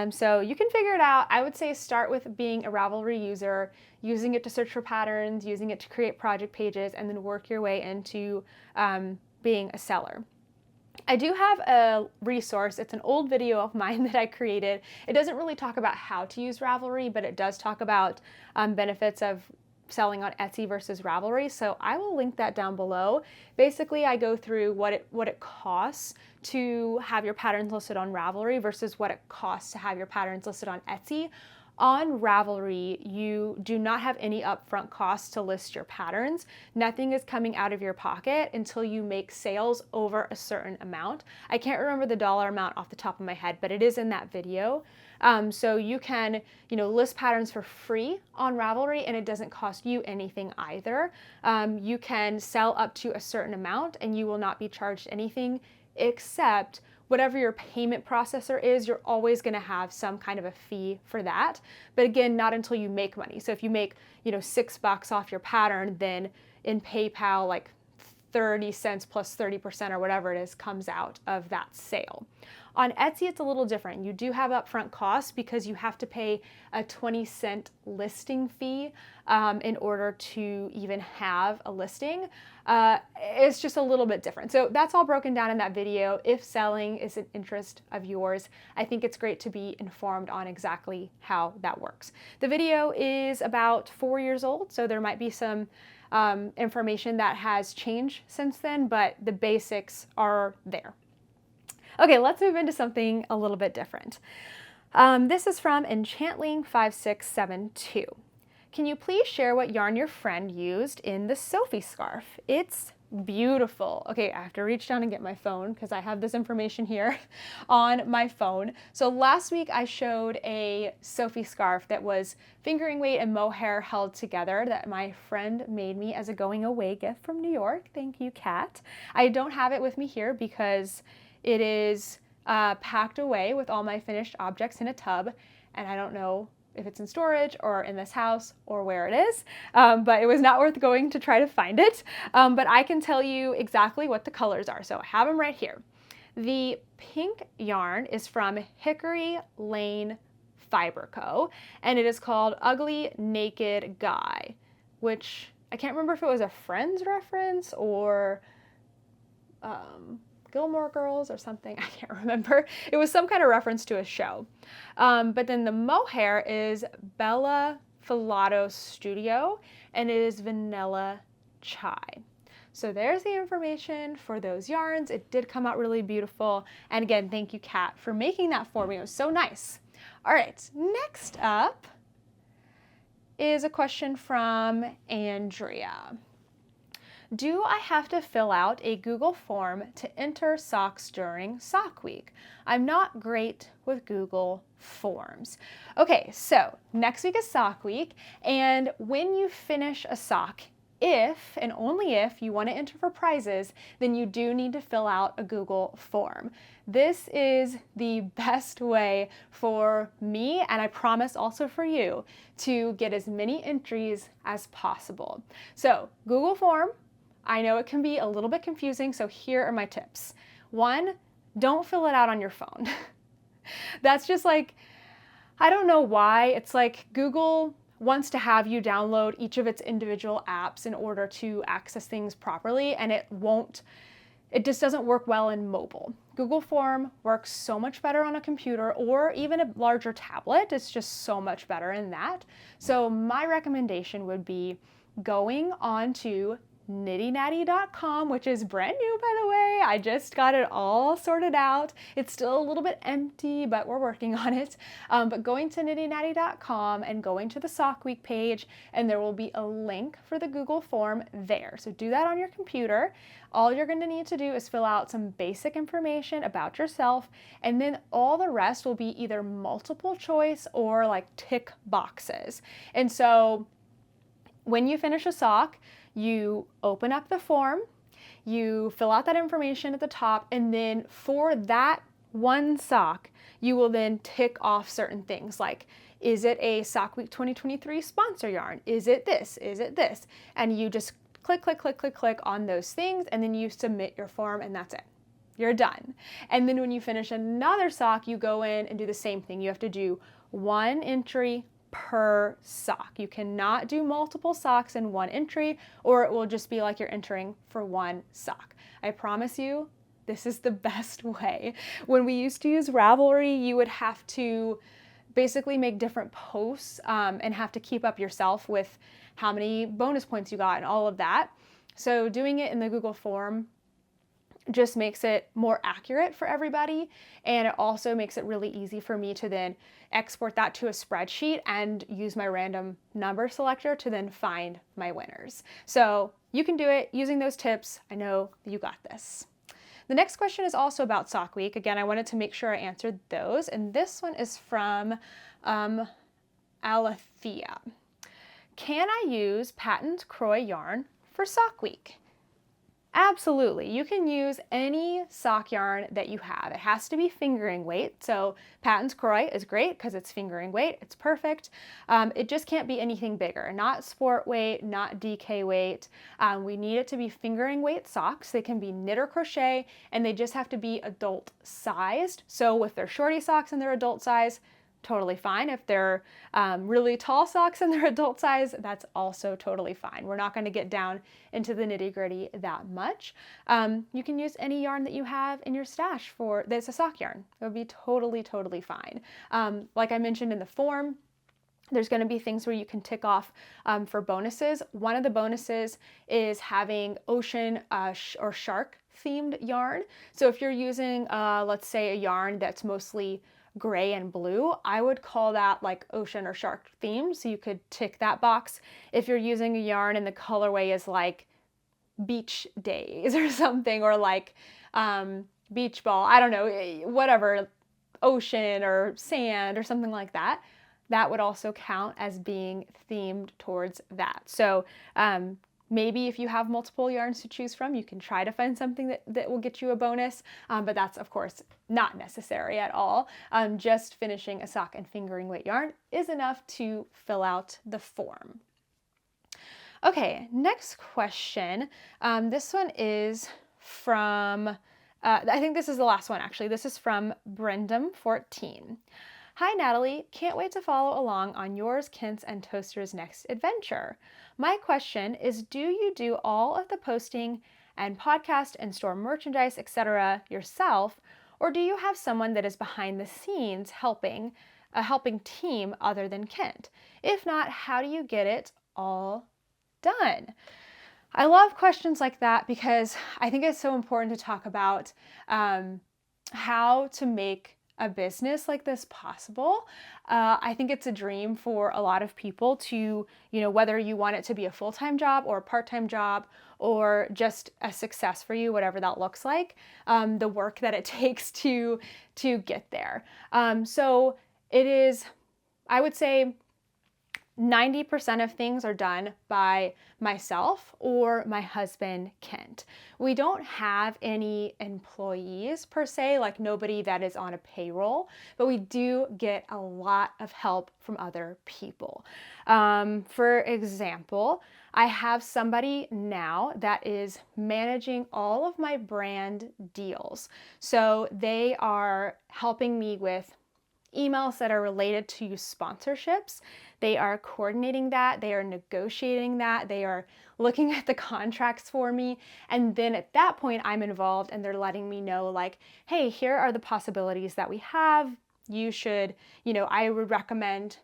A: So you can figure it out. I would say start with being a Ravelry user, using it to search for patterns, using it to create project pages, and then work your way into being a seller. I do have a resource. It's an old video of mine that I created. It doesn't really talk about how to use Ravelry, but it does talk about benefits of selling on Etsy versus Ravelry. So I will link that down below. Basically, I go through what it costs to have your patterns listed on Ravelry versus what it costs to have your patterns listed on Etsy. On Ravelry, you do not have any upfront costs to list your patterns. Nothing is coming out of your pocket until you make sales over a certain amount. I can't remember the dollar amount off the top of my head, but it is in that video. So you can, list patterns for free on Ravelry and it doesn't cost you anything either. You can sell up to a certain amount and you will not be charged anything except whatever your payment processor is, you're always going to have some kind of a fee for that. But again, not until you make money. So if you make, $6 off your pattern, then in PayPal, like 30 cents plus 30% or whatever it is comes out of that sale. On Etsy, it's a little different. You do have upfront costs because you have to pay a 20-cent listing fee in order to even have a listing. It's just a little bit different. So that's all broken down in that video. If selling is an interest of yours, I think it's great to be informed on exactly how that works. The video is about 4 years old, so there might be some information that has changed since then, but the basics are there. Okay, let's move into something a little bit different. This is from Enchantling5672. Can you please share what yarn your friend used in the Sophie scarf? It's beautiful. Okay, I have to reach down and get my phone because I have this information here on my phone. So last week I showed a Sophie scarf that was fingering weight and mohair held together that my friend made me as a going away gift from New York. Thank you, Kat. I don't have it with me here because it is packed away with all my finished objects in a tub, and I don't know if it's in storage or in this house or where it is, but it was not worth going to try to find it. But I can tell you exactly what the colors are. So I have them right here. The pink yarn is from Hickory Lane Fiber Co., and it is called Ugly Naked Guy, which I can't remember if it was a Friends reference or Gilmore Girls or something. I can't remember. It was some kind of reference to a show. But then the mohair is Bella Filato Studio, and it is Vanilla Chai. So there's the information for those yarns. It did come out really beautiful. And again, thank you, Kat, for making that for me. It was so nice. All right, next up is a question from Andrea. Do I have to fill out a Google form to enter socks during sock week? I'm not great with Google Forms. Okay, so next week is sock week, and when you finish a sock, if and only if you want to enter for prizes, then you do need to fill out a Google form. This is the best way for me, and I promise also for you, to get as many entries as possible. So Google form, I know it can be a little bit confusing, so here are my tips. 1, don't fill it out on your phone. That's just like, I don't know why. It's like Google wants to have you download each of its individual apps in order to access things properly, and it just doesn't work well in mobile. Google Form works so much better on a computer or even a larger tablet. It's just so much better in that. So my recommendation would be going on to knittynatty.com, which is brand new, by the way. I just got it all sorted out. It's still a little bit empty, but we're working on it. But going to knittynatty.com and going to the Sock Week page, and there will be a link for the Google form there. So do that on your computer. All you're going to need to do is fill out some basic information about yourself, and then all the rest will be either multiple choice or like tick boxes. And so when you finish a sock, you open up the form, you fill out that information at the top, and then for that one sock, you will then tick off certain things like, is it a Sock Week 2023 sponsor yarn? Is it this? Is it this? And you just click, click, click, click, click on those things, and then you submit your form, and that's it. You're done. And then when you finish another sock, you go in and do the same thing. You have to do one entry per sock. You cannot do multiple socks in one entry, or it will just be like you're entering for one sock. I promise you, this is the best way. When we used to use Ravelry, you would have to basically make different posts and have to keep up yourself with how many bonus points you got and all of that. So doing it in the Google form just makes it more accurate for everybody, and it also makes it really easy for me to then export that to a spreadsheet and use my random number selector to then find my winners. So you can do it using those tips. I know you got this. The next question is also about Sock Week. Again, I wanted to make sure I answered those, and this one is from Alethea. Can I use patent Crochet yarn for Sock Week? Absolutely. You can use any sock yarn that you have. It has to be fingering weight. So Patents Crochet is great because it's fingering weight. It's perfect. It just can't be anything bigger. Not sport weight, not DK weight. We need it to be fingering weight socks. They can be knit or crochet, and they just have to be adult sized. So if they're shorty socks and they're adult size, totally fine. If they're really tall socks and they're adult size, that's also totally fine. We're not going to get down into the nitty gritty that much. You can use any yarn that you have in your stash that's a sock yarn. It would be totally, totally fine. Like I mentioned in the form, there's going to be things where you can tick off for bonuses. One of the bonuses is having ocean or shark themed yarn. So if you're using, let's say, a yarn that's mostly gray and blue, I would call that like ocean or shark themed. So you could tick that box. If you're using a yarn and the colorway is like beach days or something, or like beach ball, I don't know, whatever, ocean or sand or something like that, that would also count as being themed towards that. So maybe if you have multiple yarns to choose from, you can try to find something that will get you a bonus, but that's of course not necessary at all. Just finishing a sock and fingering weight yarn is enough to fill out the form. Okay, next question. This one is from, I think this is the last one actually. This is from Brendam14. Hi Natalie, can't wait to follow along on yours, Kent's, and Toaster's next adventure. My question is, do you do all of the posting and podcast and store merchandise, etc. yourself, or do you have someone that is behind the scenes helping, a helping team other than Kent? If not, how do you get it all done? I love questions like that because I think it's so important to talk about how to make a business like this possible. I think it's a dream for a lot of people to, whether you want it to be a full-time job or a part-time job or just a success for you, whatever that looks like, the work that it takes to get there. So it is, I would say, 90% of things are done by myself or my husband, Kent. We don't have any employees per se, like nobody that is on a payroll, but we do get a lot of help from other people. For example, I have somebody now that is managing all of my brand deals. So they are helping me with emails that are related to sponsorships. They are coordinating that, they are negotiating that, they are looking at the contracts for me. And then at that point, I'm involved and they're letting me know like, hey, here are the possibilities that we have. You should, I would recommend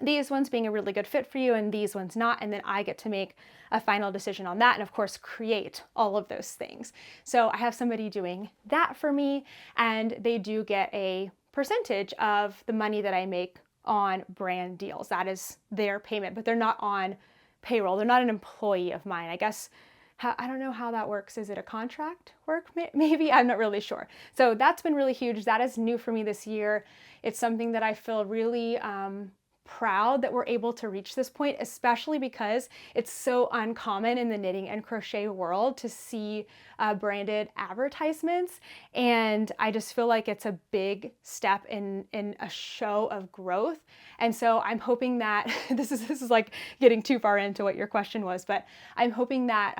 A: these ones being a really good fit for you and these ones not, and then I get to make a final decision on that and of course create all of those things. So I have somebody doing that for me, and they do get a percentage of the money that I make on brand deals. That is their payment, but they're not on payroll. They're not an employee of mine. I guess I don't know how that works. Is it a contract work? Maybe, I'm not really sure. So that's been really huge. That is new for me this year. It's something that I feel really proud that we're able to reach this point, especially because it's so uncommon in the knitting and crochet world to see branded advertisements. And I just feel like it's a big step in a show of growth. And so I'm hoping that this is like getting too far into what your question was, but I'm hoping that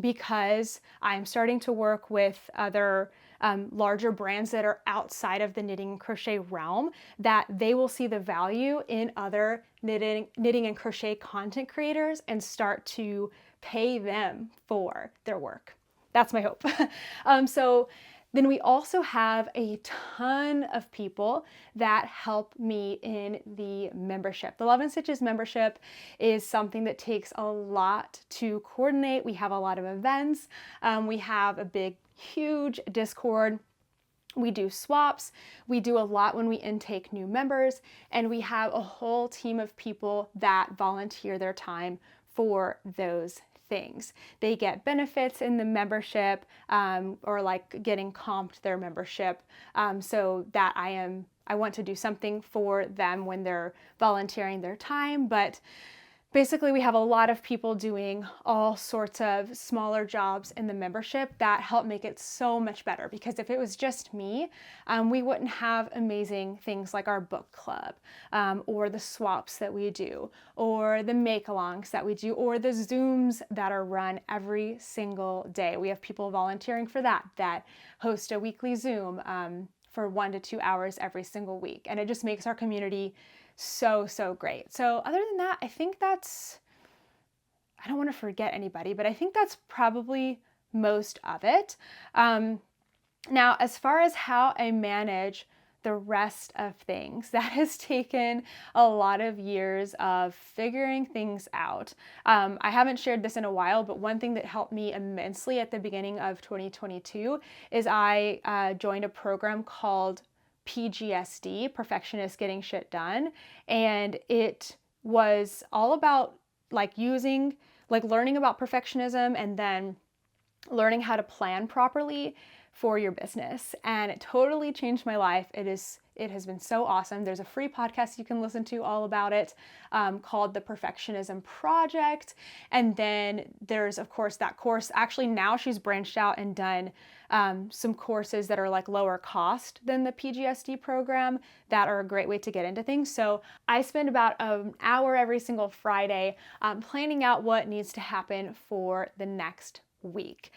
A: because I'm starting to work with other larger brands that are outside of the knitting and crochet realm, that they will see the value in other knitting and crochet content creators and start to pay them for their work. That's my hope. So then we also have a ton of people that help me in the membership. The Love and Stitches membership is something that takes a lot to coordinate. We have a lot of events. We have a big, huge Discord. We do swaps. We do a lot when we intake new members, and we have a whole team of people that volunteer their time for those things. They get benefits in the membership, or like getting comped their membership, so that I want to do something for them when they're volunteering their time. But basically, we have a lot of people doing all sorts of smaller jobs in the membership that help make it so much better. Because if it was just me, we wouldn't have amazing things like our book club, or the swaps that we do, or the make-alongs that we do, or the Zooms that are run every single day. We have people volunteering for that host a weekly Zoom for 1 to 2 hours every single week. And it just makes our community so great. So other than that, I think I don't want to forget anybody, but I think that's probably most of it. Now, as far as how I manage the rest of things, that has taken a lot of years of figuring things out. I haven't shared this in a while, but one thing that helped me immensely at the beginning of 2022 is I joined a program called PGSD, Perfectionist Getting Shit Done. And it was all about learning about perfectionism and then learning how to plan properly for your business. And it totally changed my life. It has been so awesome. There's a free podcast you can listen to all about it, called The Perfectionism Project. And then there's, of course, that course. Actually, now she's branched out and done some courses that are like lower cost than the PGSD program that are a great way to get into things. So I spend about an hour every single Friday planning out what needs to happen for the next week.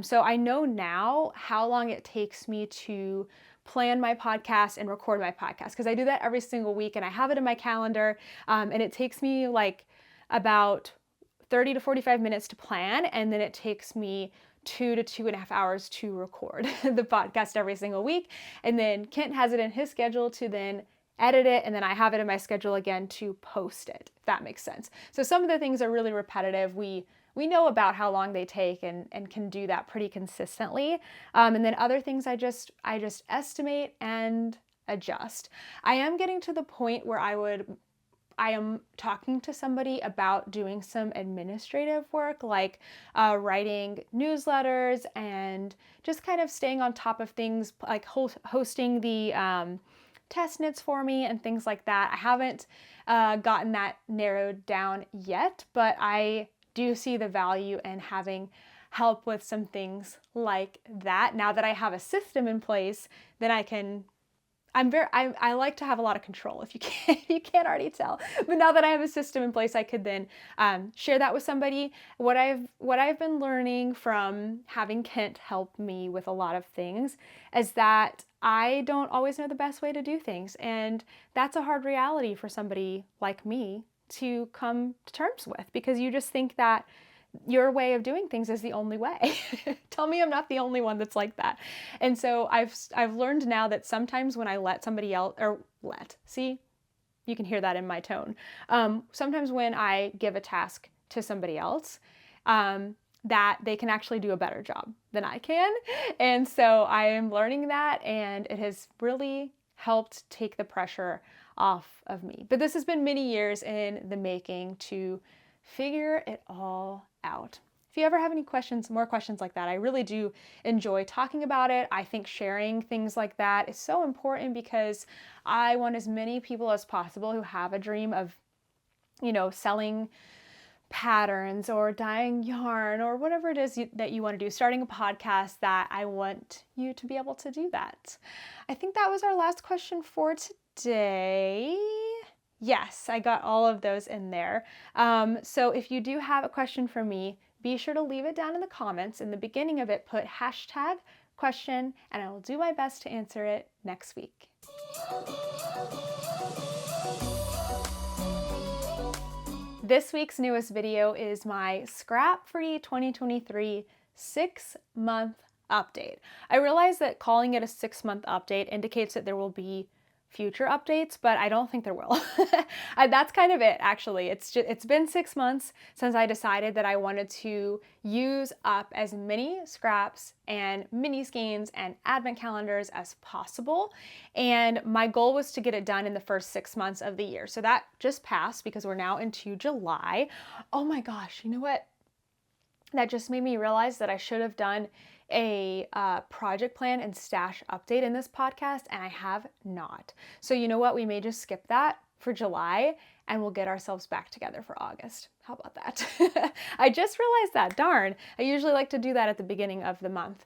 A: So I know now how long it takes me to plan my podcast and record my podcast, because I do that every single week and I have it in my calendar, and it takes me like about 30 to 45 minutes to plan, and then it takes me 2 to 2.5 hours to record the podcast every single week. And then Kent has it in his schedule to then edit it, and then I have it in my schedule again to post it, if that makes sense. So some of the things are really repetitive. We know about how long they take and can do that pretty consistently. And then other things I just estimate and adjust. I am getting to the point where I am talking to somebody about doing some administrative work, like writing newsletters and just kind of staying on top of things, like hosting the test knits for me and things like that. I haven't gotten that narrowed down yet, but I do see the value in having help with some things like that. Now that I have a system in place, then I like to have a lot of control, if you can't already tell. But now that I have a system in place, I could then share that with somebody. What I've been learning from having Kent help me with a lot of things is that I don't always know the best way to do things. And that's a hard reality for somebody like me to come to terms with, because you just think that your way of doing things is the only way. Tell me I'm not the only one that's like that. And so I've learned now that sometimes when I let somebody else, You can hear that in my tone. Sometimes when I give a task to somebody else, that they can actually do a better job than I can. And so I am learning that, and it has really helped take the pressure off of me. But this has been many years in the making to figure it all out. If you ever have any questions, more questions like that, I really do enjoy talking about it. I think sharing things like that is so important because I want as many people as possible who have a dream of, selling patterns or dyeing yarn or whatever it is that you want to do, starting a podcast, that I want you to be able to do that. I think that was our last question for today. Yes, I got all of those in there. So if you do have a question for me, be sure to leave it down in the comments. In the beginning of it, put #question, and I will do my best to answer it next week. This week's newest video is my Scrap-Free 2023 6-month update. I realize that calling it a 6-month update indicates that there will be future updates, but I don't think there will. That's kind of it, actually. It's been 6 months since I decided that I wanted to use up as many scraps and mini skeins and advent calendars as possible. And my goal was to get it done in the first 6 months of the year. So that just passed because we're now into July. Oh my gosh, you know what? That just made me realize that I should have done a project plan and stash update in this podcast, and I have not. So you know what? We may just skip that for July and we'll get ourselves back together for August. How about that? I just realized that, darn. I usually like to do that at the beginning of the month.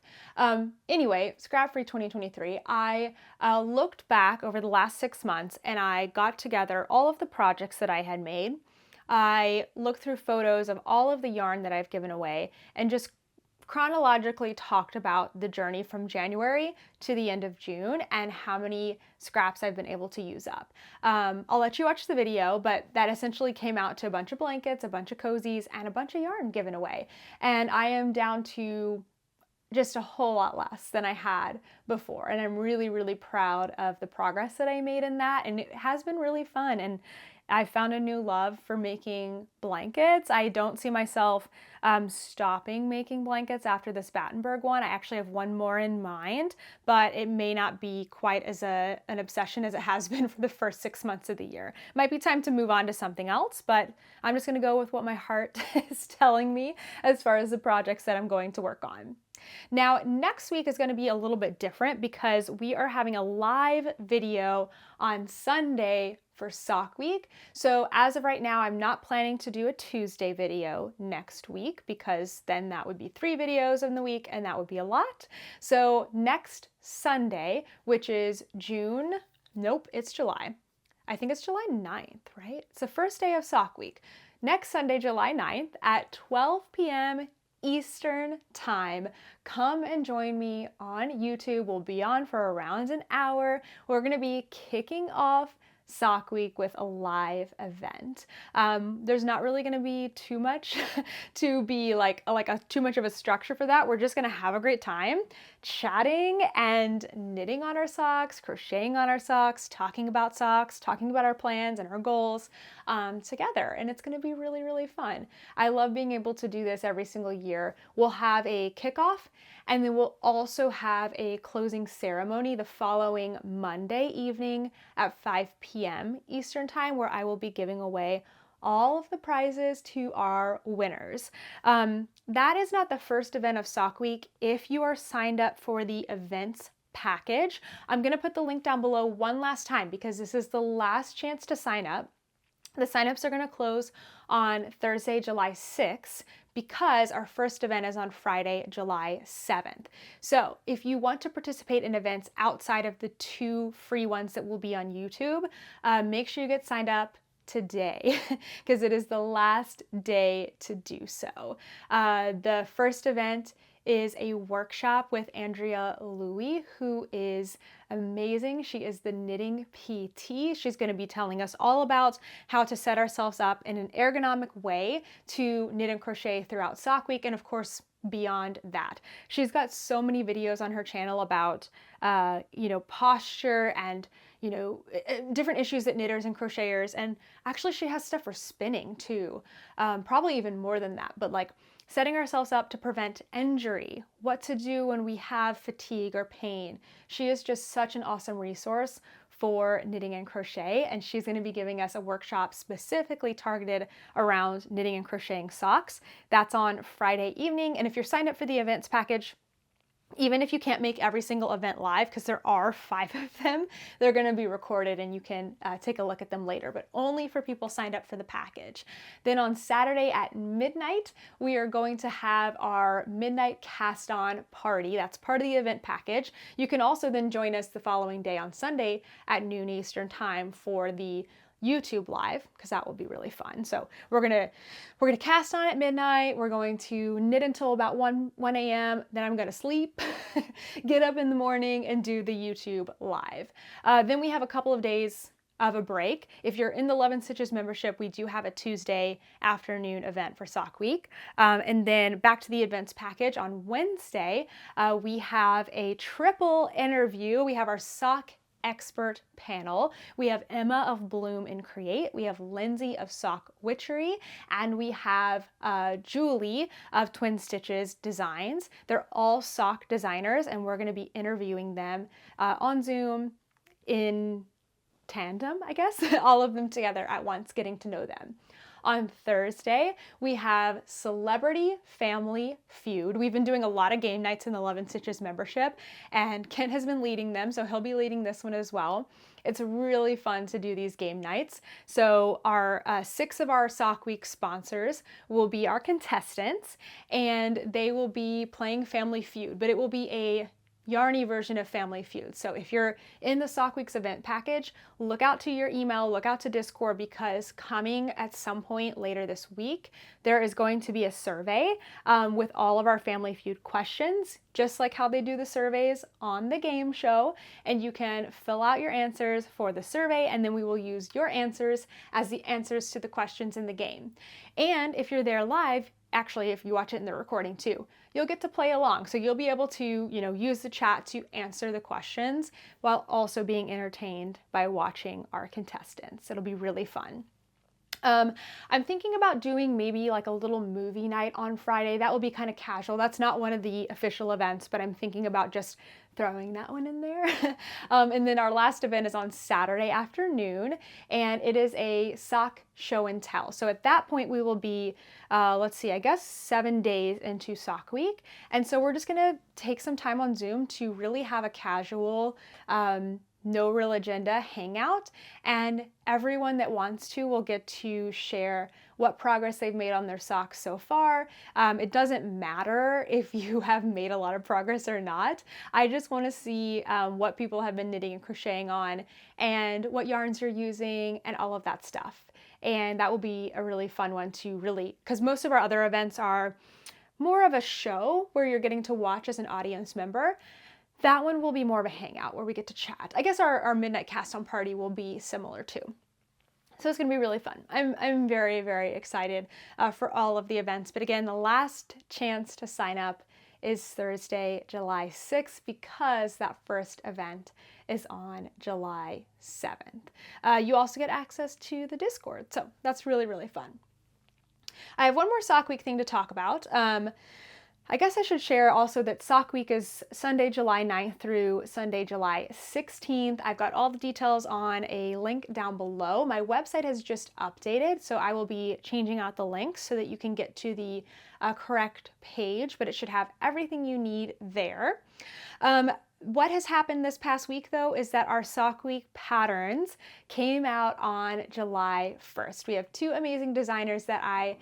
A: Anyway, Scrap-Free 2023, I looked back over the last 6 months and I got together all of the projects that I had made. I looked through photos of all of the yarn that I've given away and just chronologically talked about the journey from January to the end of June and how many scraps I've been able to use up. I'll let you watch the video, but that essentially came out to a bunch of blankets, a bunch of cozies, and a bunch of yarn given away. And I am down to just a whole lot less than I had before. And I'm really, really proud of the progress that I made in that. And it has been really fun. And I found a new love for making blankets. I don't see myself stopping making blankets after this Battenberg one. I actually have one more in mind, but it may not be quite as an obsession as it has been for the first 6 months of the year. Might be time to move on to something else, but I'm just gonna go with what my heart is telling me as far as the projects that I'm going to work on. Now, next week is going to be a little bit different because we are having a live video on Sunday for Sock Week. So as of right now, I'm not planning to do a Tuesday video next week because then that would be 3 videos in the week and that would be a lot. So next Sunday, which is it's July. I think it's July 9th, right? It's the first day of Sock Week. Next Sunday, July 9th at 12 p.m. Eastern time. Come and join me on YouTube. We'll be on for around an hour. We're going to be kicking off Sock Week with a live event. There's not really going to be too much to be too much of a structure for that. We're just going to have a great time chatting and knitting on our socks, crocheting on our socks, talking about our plans and our goals together. And it's going to be really, really fun. I love being able to do this every single year. We'll have a kickoff and then we'll also have a closing ceremony the following Monday evening at 5 p.m. Eastern time, where I will be giving away all of the prizes to our winners. That is not the first event of Sock Week. If you are signed up for the events package, I'm going to put the link down below one last time because this is the last chance to sign up. The signups are going to close on Thursday, July 6th, because our first event is on Friday, July 7th. So if you want to participate in events outside of the 2 free ones that will be on YouTube, make sure you get signed up today because it is the last day to do so. The first event is a workshop with Andrea Louie, who is amazing. She is the knitting PT. She's going to be telling us all about how to set ourselves up in an ergonomic way to knit and crochet throughout Sock Week and of course beyond that. She's got so many videos on her channel about posture and different issues that knitters and crocheters, and actually she has stuff for spinning too, probably even more than that, but like setting ourselves up to prevent injury, what to do when we have fatigue or pain. She is just such an awesome resource for knitting and crochet, and she's going to be giving us a workshop specifically targeted around knitting and crocheting socks. That's on Friday evening, and if you're signed up for the events package, even if you can't make every single event live, because there are 5 of them, they're going to be recorded and you can take a look at them later, but only for people signed up for the package. Then on Saturday at midnight, we are going to have our midnight cast on party. That's part of the event package. You can also then join us the following day on Sunday at noon Eastern time for the YouTube live, because that will be really fun. So we're gonna cast on at midnight. We're going to knit until about 1 a.m. Then I'm gonna sleep, get up in the morning and do the YouTube live. Then we have a couple of days of a break. If you're in the Love and Stitches membership, we do have a Tuesday afternoon event for Sock Week. And then back to the events package on Wednesday, we have a triple interview. We have our sock expert panel. We have Emma of Bloom and Create, we have Lindsay of Sock Witchery, and we have Julie of Twin Stitches Designs. They're all sock designers, and we're going to be interviewing them on Zoom in tandem, I guess, all of them together at once, getting to know them. On Thursday, we have Celebrity Family Feud. We've been doing a lot of game nights in the Love and Stitches membership, and Kent has been leading them, so he'll be leading this one as well. It's really fun to do these game nights. So our 6 of our Sock Week sponsors will be our contestants, and they will be playing Family Feud, but it will be a yarny version of Family Feud. So if you're in the Sock Week's event package, look out to your email, look out to Discord, because coming at some point later this week, there is going to be a survey with all of our Family Feud questions, just like how they do the surveys on the game show. And you can fill out your answers for the survey, and then we will use your answers as the answers to the questions in the game. And if you're there live, actually, if you watch it in the recording too, you'll get to play along. So you'll be able to, use the chat to answer the questions while also being entertained by watching our contestants. It'll be really fun. I'm thinking about doing maybe like a little movie night on Friday. That will be kind of casual. That's not one of the official events, but I'm thinking about just throwing that one in there. And then our last event is on Saturday afternoon, and it is a sock show and tell. So at that point we will be, I guess 7 days into Sock Week. And so we're just gonna take some time on Zoom to really have a casual, no real agenda hangout, and everyone that wants to will get to share what progress they've made on their socks so far. It doesn't matter if you have made a lot of progress or not. I just want to see what people have been knitting and crocheting on, and what yarns you're using, and all of that stuff. And that will be a really fun one to really, because most of our other events are more of a show where you're getting to watch as an audience member. That one will be more of a hangout where we get to chat. I guess our midnight cast on party will be similar too. So it's gonna be really fun. I'm very, very excited for all of the events. But again, the last chance to sign up is Thursday, July 6th, because that first event is on July 7th. You also get access to the Discord. So that's really, really fun. I have one more Sock Week thing to talk about. I guess I should share also that Sock Week is Sunday, July 9th through Sunday, July 16th. I've got all the details on a link down below. My website has just updated, so I will be changing out the links so that you can get to the correct page, but it should have everything you need there. What has happened this past week though is that our Sock Week patterns came out on July 1st. We have 2 amazing designers that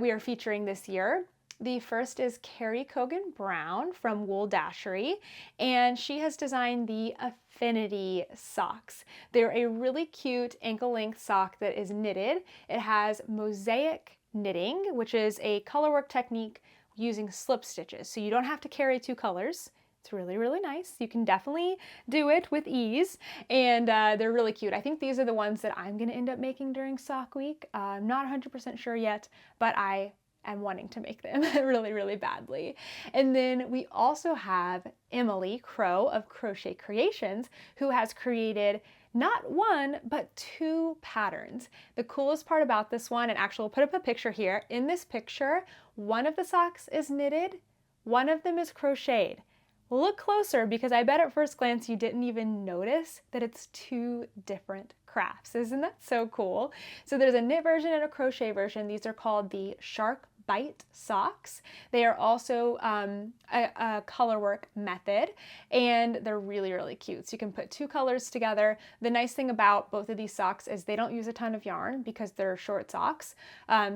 A: we are featuring this year. The first is Carrie Cogan Brown from Wool Dashery, and she has designed the Affinity socks. They're a really cute ankle-length sock that is knitted. It has mosaic knitting, which is a colorwork technique using slip stitches. So you don't have to carry 2 colors. It's really, really nice. You can definitely do it with ease, and they're really cute. I think these are the ones that I'm going to end up making during Sock Week. I'm not 100% sure yet, but I'm wanting to make them really, really badly. And then we also have Emily Crow of Crochet Creations, who has created not one, but 2 patterns. The coolest part about this one, and actually we'll put up a picture here. In this picture, one of the socks is knitted, one of them is crocheted. Look closer because I bet at first glance you didn't even notice that it's 2 different crafts. Isn't that so cool? So there's a knit version and a crochet version. These are called the Shark Bite socks. They are also a colorwork method, and they're really, really cute. So you can put 2 colors together. The nice thing about both of these socks is they don't use a ton of yarn because they're short socks.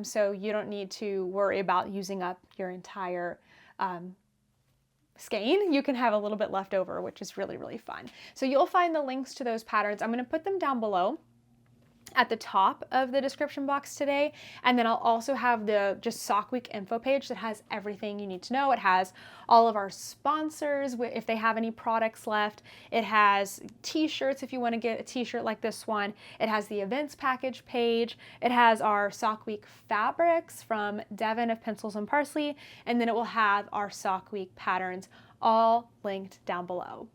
A: So you don't need to worry about using up your entire skein. You can have a little bit left over, which is really, really fun. So you'll find the links to those patterns. I'm going to put them down below at the top of the description box today. And then I'll also have the just Sock Week info page that has everything you need to know. It has all of our sponsors, if they have any products left. It has t-shirts if you want to get a t-shirt like this one. It has the events package page. It has our Sock Week fabrics from Devin of Pencils and Parsley. And then it will have our Sock Week patterns all linked down below.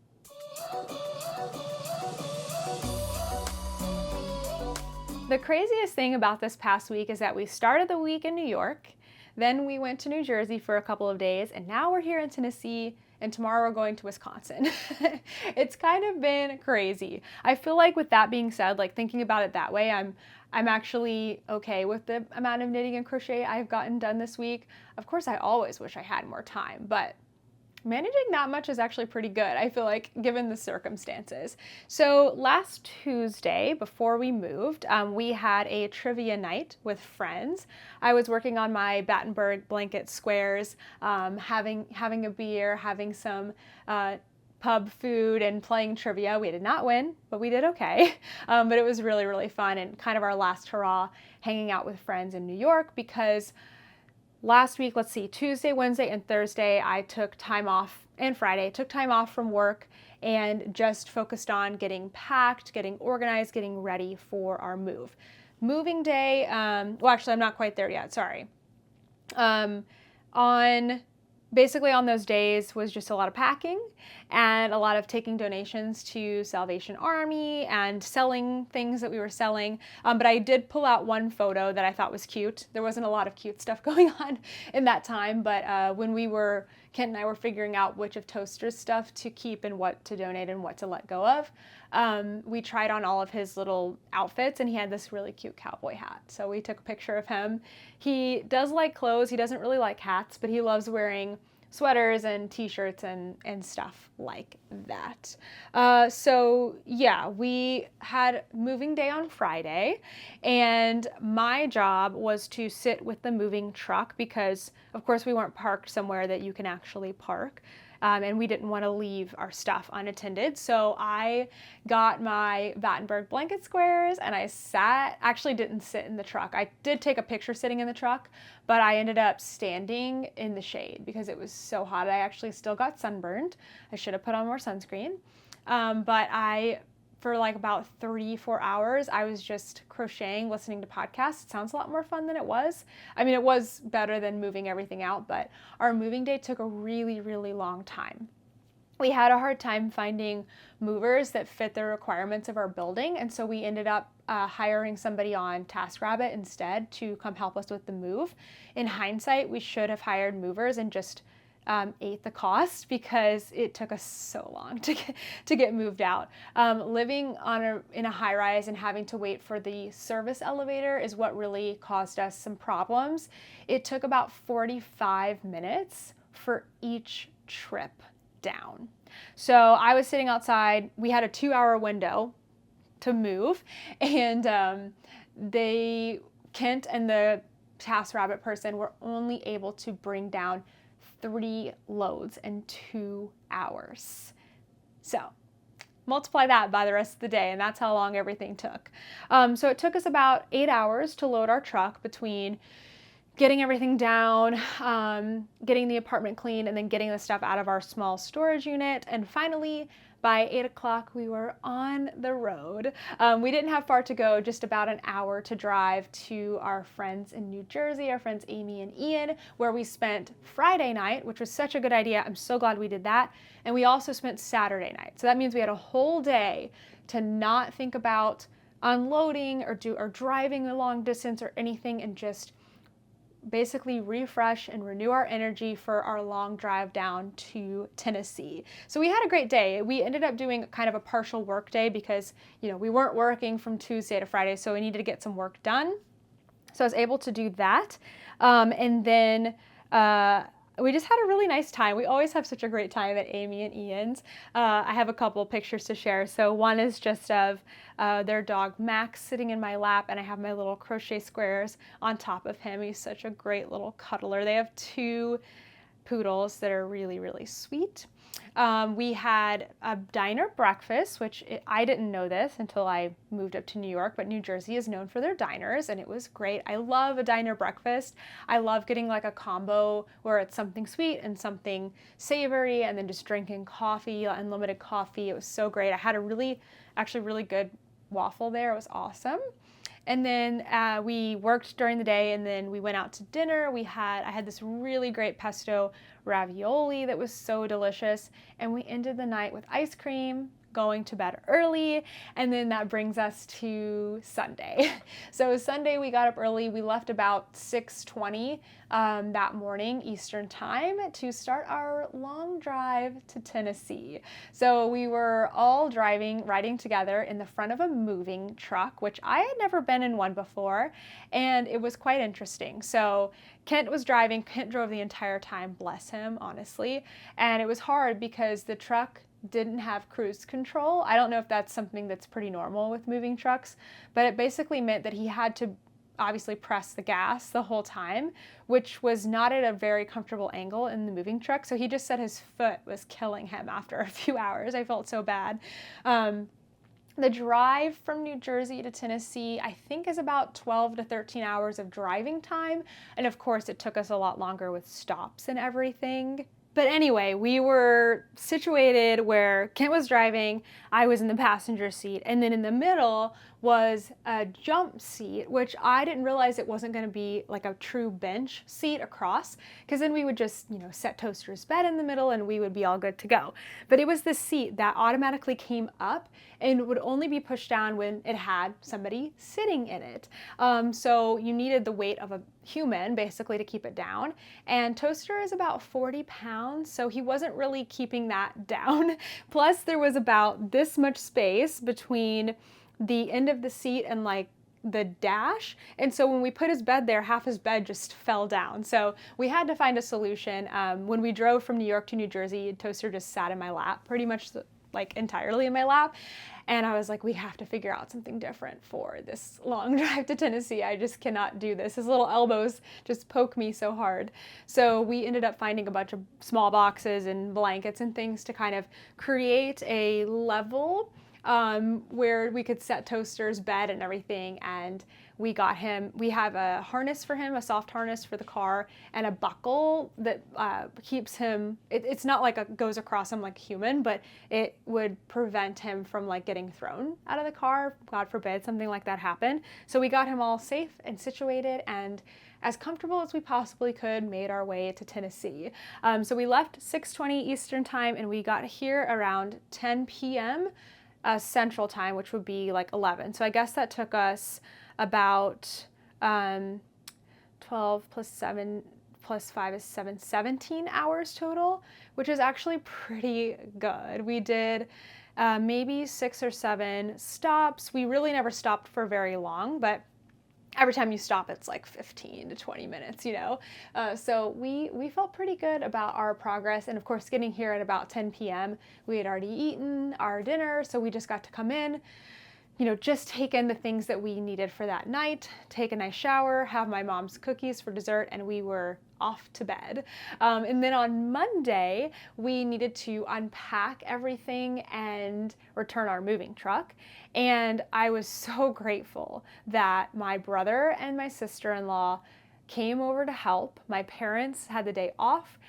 A: The craziest thing about this past week is that we started the week in New York, then we went to New Jersey for a couple of days, and now we're here in Tennessee, and tomorrow we're going to Wisconsin. It's kind of been crazy. I feel like with that being said, like thinking about it that way, I'm actually okay with the amount of knitting and crochet I've gotten done this week. Of course, I always wish I had more time, but managing that much is actually pretty good, I feel like, given the circumstances. So last Tuesday, before we moved, we had a trivia night with friends. I was working on my Battenberg Blanket squares, having a beer, having some pub food, and playing trivia. We did not win, but we did okay. But it was really, really fun and kind of our last hurrah hanging out with friends in New York because last week, let's see, Tuesday, Wednesday, and Thursday, I took time off, and Friday, took time off from work and just focused on getting packed, getting organized, getting ready for our move. Moving day, well, actually, I'm not quite there yet, sorry. Basically on those days was just a lot of packing and a lot of taking donations to Salvation Army and selling things that we were selling. But I did pull out one photo that I thought was cute. There wasn't a lot of cute stuff going on in that time, but when Kent and I were figuring out which of Toaster's stuff to keep and what to donate and what to let go of, we tried on all of his little outfits, and he had this really cute cowboy hat. So we took a picture of him. He does like clothes. He doesn't really like hats, but he loves wearing sweaters and t-shirts and stuff like that. So yeah, we had moving day on Friday, and my job was to sit with the moving truck because of course we weren't parked somewhere that you can actually park. And we didn't want to leave our stuff unattended. So I got my Battenberg Blanket squares and actually didn't sit in the truck. I did take a picture sitting in the truck, but I ended up standing in the shade because it was so hot. I actually still got sunburned. I should have put on more sunscreen. But for like about 3-4 hours, I was just crocheting, listening to podcasts. It sounds a lot more fun than it was. I mean, it was better than moving everything out, but our moving day took a really, really long time. We had a hard time finding movers that fit the requirements of our building, and so we ended up hiring somebody on TaskRabbit instead to come help us with the move. In hindsight, we should have hired movers and just ate the cost because it took us so long to get moved out. Living in a high rise and having to wait for the service elevator is what really caused us some problems. It took about 45 minutes for each trip down. So I was sitting outside. We had a 2-hour window to move, and Kent and the TaskRabbit person were only able to bring down 3 loads in 2 hours. So multiply that by the rest of the day, and that's how long everything took. So it took us about 8 hours to load our truck between getting everything down, getting the apartment clean, and then getting the stuff out of our small storage unit. And finally, by 8 o'clock, we were on the road. We didn't have far to go, just about an hour to drive to our friends in New Jersey, our friends Amy and Ian, where we spent Friday night, which was such a good idea. I'm so glad we did that. And we also spent Saturday night. So that means we had a whole day to not think about unloading or driving a long distance or anything, and just basically refresh and renew our energy for our long drive down to Tennessee. So we had a great day. We ended up doing kind of a partial work day because, we weren't working from Tuesday to Friday, so we needed to get some work done. So I was able to do that. And then we just had a really nice time. We always have such a great time at Amy and Ian's. I have a couple pictures to share. So one is just of their dog Max sitting in my lap, and I have my little crochet squares on top of him. He's such a great little cuddler. They have 2 poodles that are really, really sweet. We had a diner breakfast, which I didn't know this until I moved up to New York, but New Jersey is known for their diners, and it was great. I love a diner breakfast. I love getting like a combo where it's something sweet and something savory, and then just drinking coffee, unlimited coffee. It was so great. I had a really good waffle there. It was awesome. And then we worked during the day, and then we went out to dinner. I had this really great pesto ravioli that was so delicious, and we ended the night with ice cream, going to bed early, and then that brings us to Sunday. So Sunday we got up early. We left about 6:20 that morning Eastern time to start our long drive to Tennessee. So we were all riding together in the front of a moving truck, which I had never been in one before, and it was quite interesting. So Kent was driving. Kent drove the entire time, bless him, honestly, and it was hard because the truck didn't have cruise control. I don't know if that's something that's pretty normal with moving trucks, but it basically meant that he had to obviously press the gas the whole time, which was not at a very comfortable angle in the moving truck. So he just said his foot was killing him after a few hours. I felt so bad. The drive from New Jersey to Tennessee, I think, is about 12 to 13 hours of driving time. And of course, it took us a lot longer with stops and everything. But anyway, we were situated where Kent was driving, I was in the passenger seat, and then in the middle was a jump seat, which I didn't realize it wasn't going to be like a true bench seat across, because then we would just, set Toaster's bed in the middle and we would be all good to go. But it was this seat that automatically came up and would only be pushed down when it had somebody sitting in it. So you needed the weight of a human basically to keep it down. And Toaster is about 40 pounds, so he wasn't really keeping that down. Plus there was about this much space between the end of the seat and like the dash, and so when we put his bed there, half his bed just fell down. So we had to find a solution. When we drove from New York to New Jersey, Toaster just sat in my lap, pretty much like entirely in my lap. And I was like, we have to figure out something different for this long drive to Tennessee. I just cannot do this. His little elbows just poke me so hard. So we ended up finding a bunch of small boxes and blankets and things to kind of create a level where we could set Toaster's bed and everything. And we have a harness for him, a soft harness for the car, and a buckle that keeps him, it's not like goes across him like a human, but it would prevent him from like getting thrown out of the car. God forbid something like that happened. So we got him all safe and situated and as comfortable as we possibly could, made our way to Tennessee. So we left 6:20 Eastern time, and we got here around 10 p.m. Central time, which would be like 11. So I guess that took us about 12 plus 7 plus 5 is 17 hours total, which is actually pretty good. We did maybe 6 or 7 stops. We really never stopped for very long, but every time you stop, it's like 15 to 20 minutes, So we felt pretty good about our progress. And of course, getting here at about 10 p.m., we had already eaten our dinner, so we just got to come in, just take in the things that we needed for that night, take a nice shower, have my mom's cookies for dessert, and we were off to bed. And then on Monday, we needed to unpack everything and return our moving truck. And I was so grateful that my brother and my sister-in-law came over to help. My parents had the day off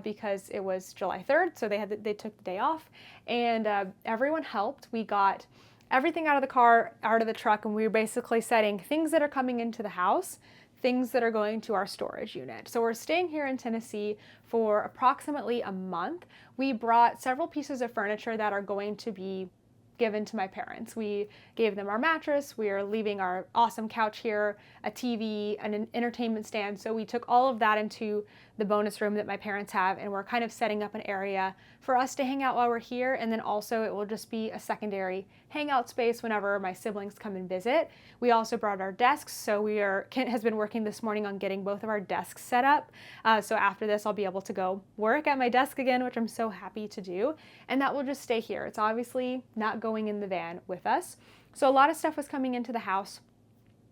A: because it was July 3rd, so they took the day off, and everyone helped. We got everything out of the car, out of the truck, and we were basically setting things that are coming into the house, things that are going to our storage unit. So we're staying here in Tennessee for approximately a month. We brought several pieces of furniture that are going to be given to my parents. We gave them our mattress, we are leaving our awesome couch here, a TV, an entertainment stand. So we took all of that into the bonus room that my parents have, and we're kind of setting up an area for us to hang out while we're here, and then also it will just be a secondary hangout space whenever my siblings come and visit. We also brought our desks, so Kent has been working this morning on getting both of our desks set up. So after this, I'll be able to go work at my desk again, which I'm so happy to do, and that will just stay here. It's obviously not going in the van with us. So a lot of stuff was coming into the house.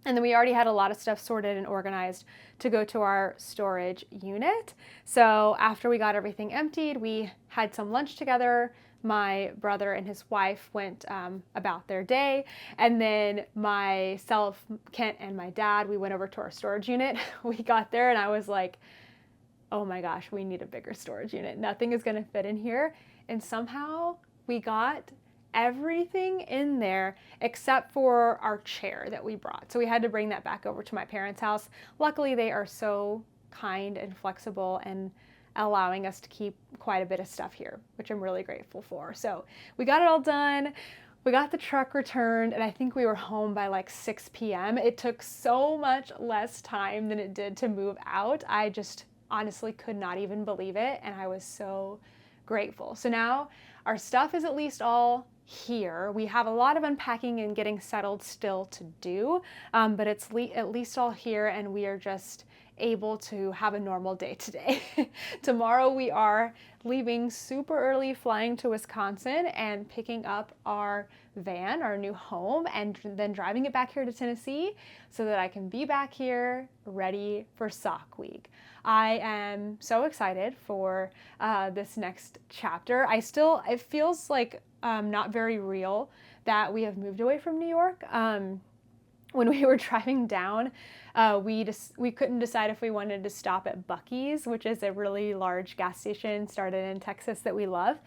A: And then we already had a lot of stuff sorted and organized to go to our storage unit. So after we got everything emptied, we had some lunch together. My brother and his wife went about their day. And then myself, Kent, and my dad, we went over to our storage unit. We got there and I was like, oh my gosh, we need a bigger storage unit. Nothing is gonna fit in here. And somehow we got everything in there except for our chair that we brought. So we had to bring that back over to my parents' house. Luckily, they are so kind and flexible and allowing us to keep quite a bit of stuff here, which I'm really grateful for. So we got it all done. We got the truck returned, and I think we were home by like 6 p.m. It took so much less time than it did to move out. I just honestly could not even believe it, and I was so grateful. So now our stuff is at least all here. We have a lot of unpacking and getting settled still to do, but it's at least all here, and we are just able to have a normal day today. Tomorrow we are leaving super early, flying to Wisconsin and picking up our van, our new home, and then driving it back here to Tennessee so that I can be back here ready for sock week. I am so excited for this next chapter. It feels like not very real that we have moved away from New York. When we were driving down, we couldn't decide if we wanted to stop at Buc-ee's, which is a really large gas station started in Texas that we love.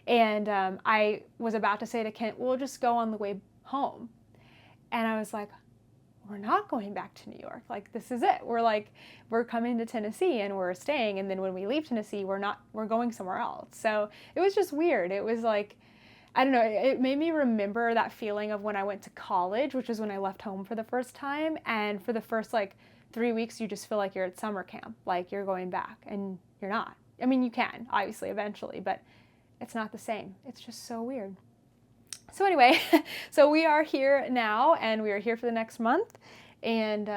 A: And I was about to say to Kent, we'll just go on the way home. And I was like, we're not going back to New York. Like, this is it. We're coming to Tennessee and we're staying. And then when we leave Tennessee, we're going somewhere else. So it was just weird. It was like, I don't know, it made me remember that feeling of when I went to college, which is when I left home for the first time. And for the first 3 weeks, you just feel like you're at summer camp, like you're going back, and you're not. I mean, you can, obviously, eventually, but it's not the same. It's just so weird. So anyway, so we are here now, and we are here for the next month, and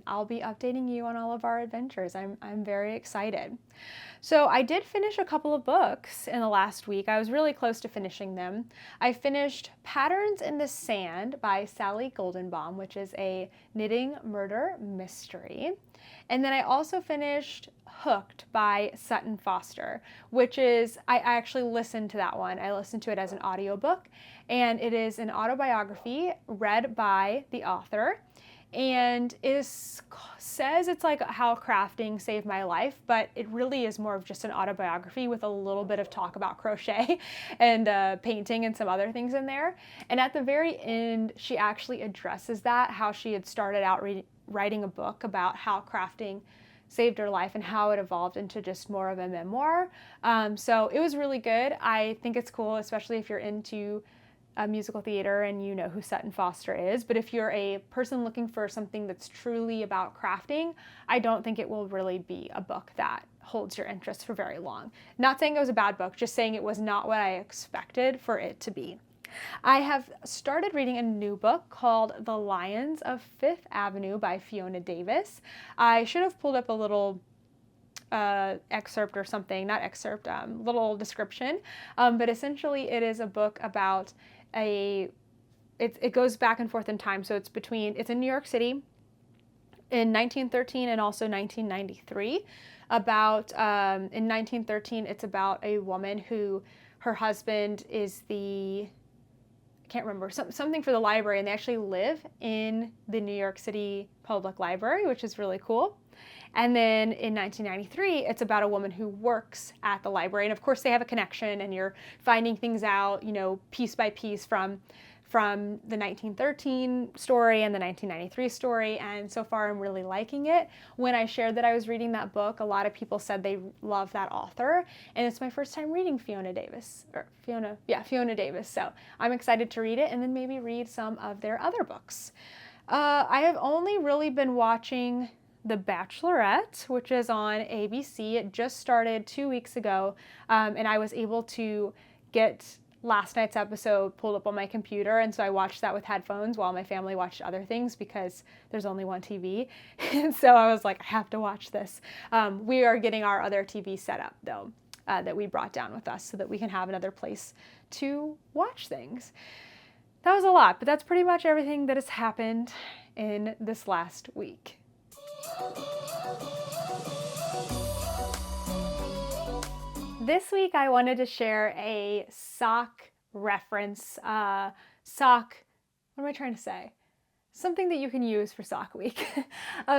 A: I'll be updating you on all of our adventures. I'm very excited. So I did finish a couple of books in the last week. I was really close to finishing them. I finished Patterns in the Sand by Sally Goldenbaum, which is a knitting murder mystery. And then I also finished Hooked by Sutton Foster, which is, I actually listened to that one. I listened to it as an audiobook, and it is an autobiography read by the author. And it says it's like how crafting saved my life, but it really is more of just an autobiography with a little bit of talk about crochet and painting and some other things in there. And at the very end, she actually addresses that, how she had started out writing a book about how crafting saved her life and how it evolved into just more of a memoir. So it was really good. I think it's cool, especially if you're into musical theater and you know who Sutton Foster is. But if you're a person looking for something that's truly about crafting, I don't think it will really be a book that holds your interest for very long. Not saying it was a bad book, just saying it was not what I expected for it to be. I have started reading a new book called The Lions of Fifth Avenue by Fiona Davis. I should have pulled up a little excerpt or something, not excerpt, little description, but essentially it is a book about it goes back and forth in time, so it's in New York City in 1913 and also 1993. In 1913, it's about a woman who, her husband is I can't remember, something for the library, and they actually live in the New York City Public Library, which is really cool. And then in 1993, it's about a woman who works at the library. And of course, they have a connection, and you're finding things out, you know, piece by piece from the 1913 story and the 1993 story, and so far I'm really liking it. When I shared that I was reading that book, a lot of people said they love that author, and it's my first time reading Fiona Davis, so I'm excited to read it and then maybe read some of their other books. I have only really been watching The Bachelorette, which is on ABC. It just started 2 weeks ago, and I was able to get last night's episode pulled up on my computer, and so I watched that with headphones while my family watched other things because there's only one TV. And so I was like, I have to watch this. We are getting our other TV set up though, that we brought down with us so that we can have another place to watch things. That was a lot, but that's pretty much everything that has happened in this last week. This week I wanted to share a sock reference, what am I trying to say? Something that you can use for sock week.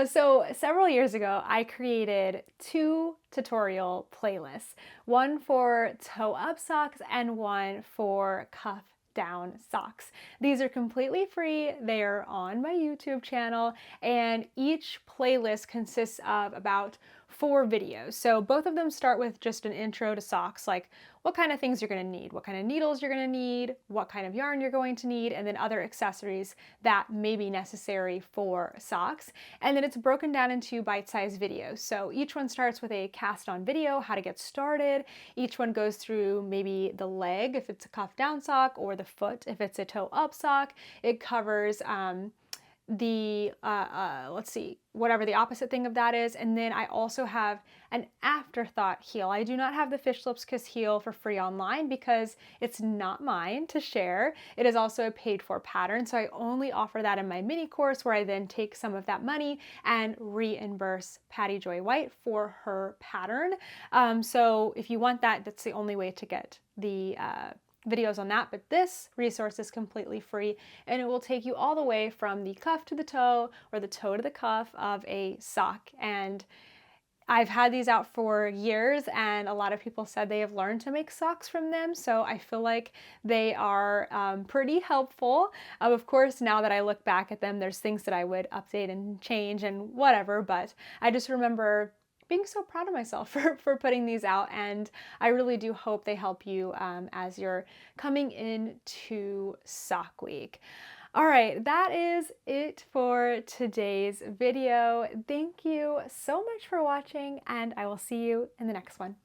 A: So several years ago, I created 2 tutorial playlists, one for toe up socks and one for cuff down socks. These are completely free. They are on my YouTube channel, and each playlist consists of about 4 videos. So both of them start with just an intro to socks, like what kind of things you're going to need, what kind of needles you're going to need, what kind of yarn you're going to need, and then other accessories that may be necessary for socks. And then it's broken down into bite-sized videos. So each one starts with a cast-on video, how to get started. Each one goes through maybe the leg if it's a cuff down sock, or the foot if it's a toe up sock. It covers let's see, whatever the opposite thing of that is. And then I also have an afterthought heel. I do not have the Fish Lips Kiss heel for free online because it's not mine to share. It is also a paid for pattern, so I only offer that in my mini course, where I then take some of that money and reimburse Patty Joy White for her pattern. So if you want that, that's the only way to get the videos on that, but this resource is completely free, and it will take you all the way from the cuff to the toe, or the toe to the cuff of a sock. And I've had these out for years, and a lot of people said they have learned to make socks from them, so I feel like they are pretty helpful. Of course, now that I look back at them, there's things that I would update and change and whatever, but I just remember being so proud of myself for putting these out, and I really do hope they help you as you're coming into sock week. All right, that is it for today's video. Thank you so much for watching, and I will see you in the next one.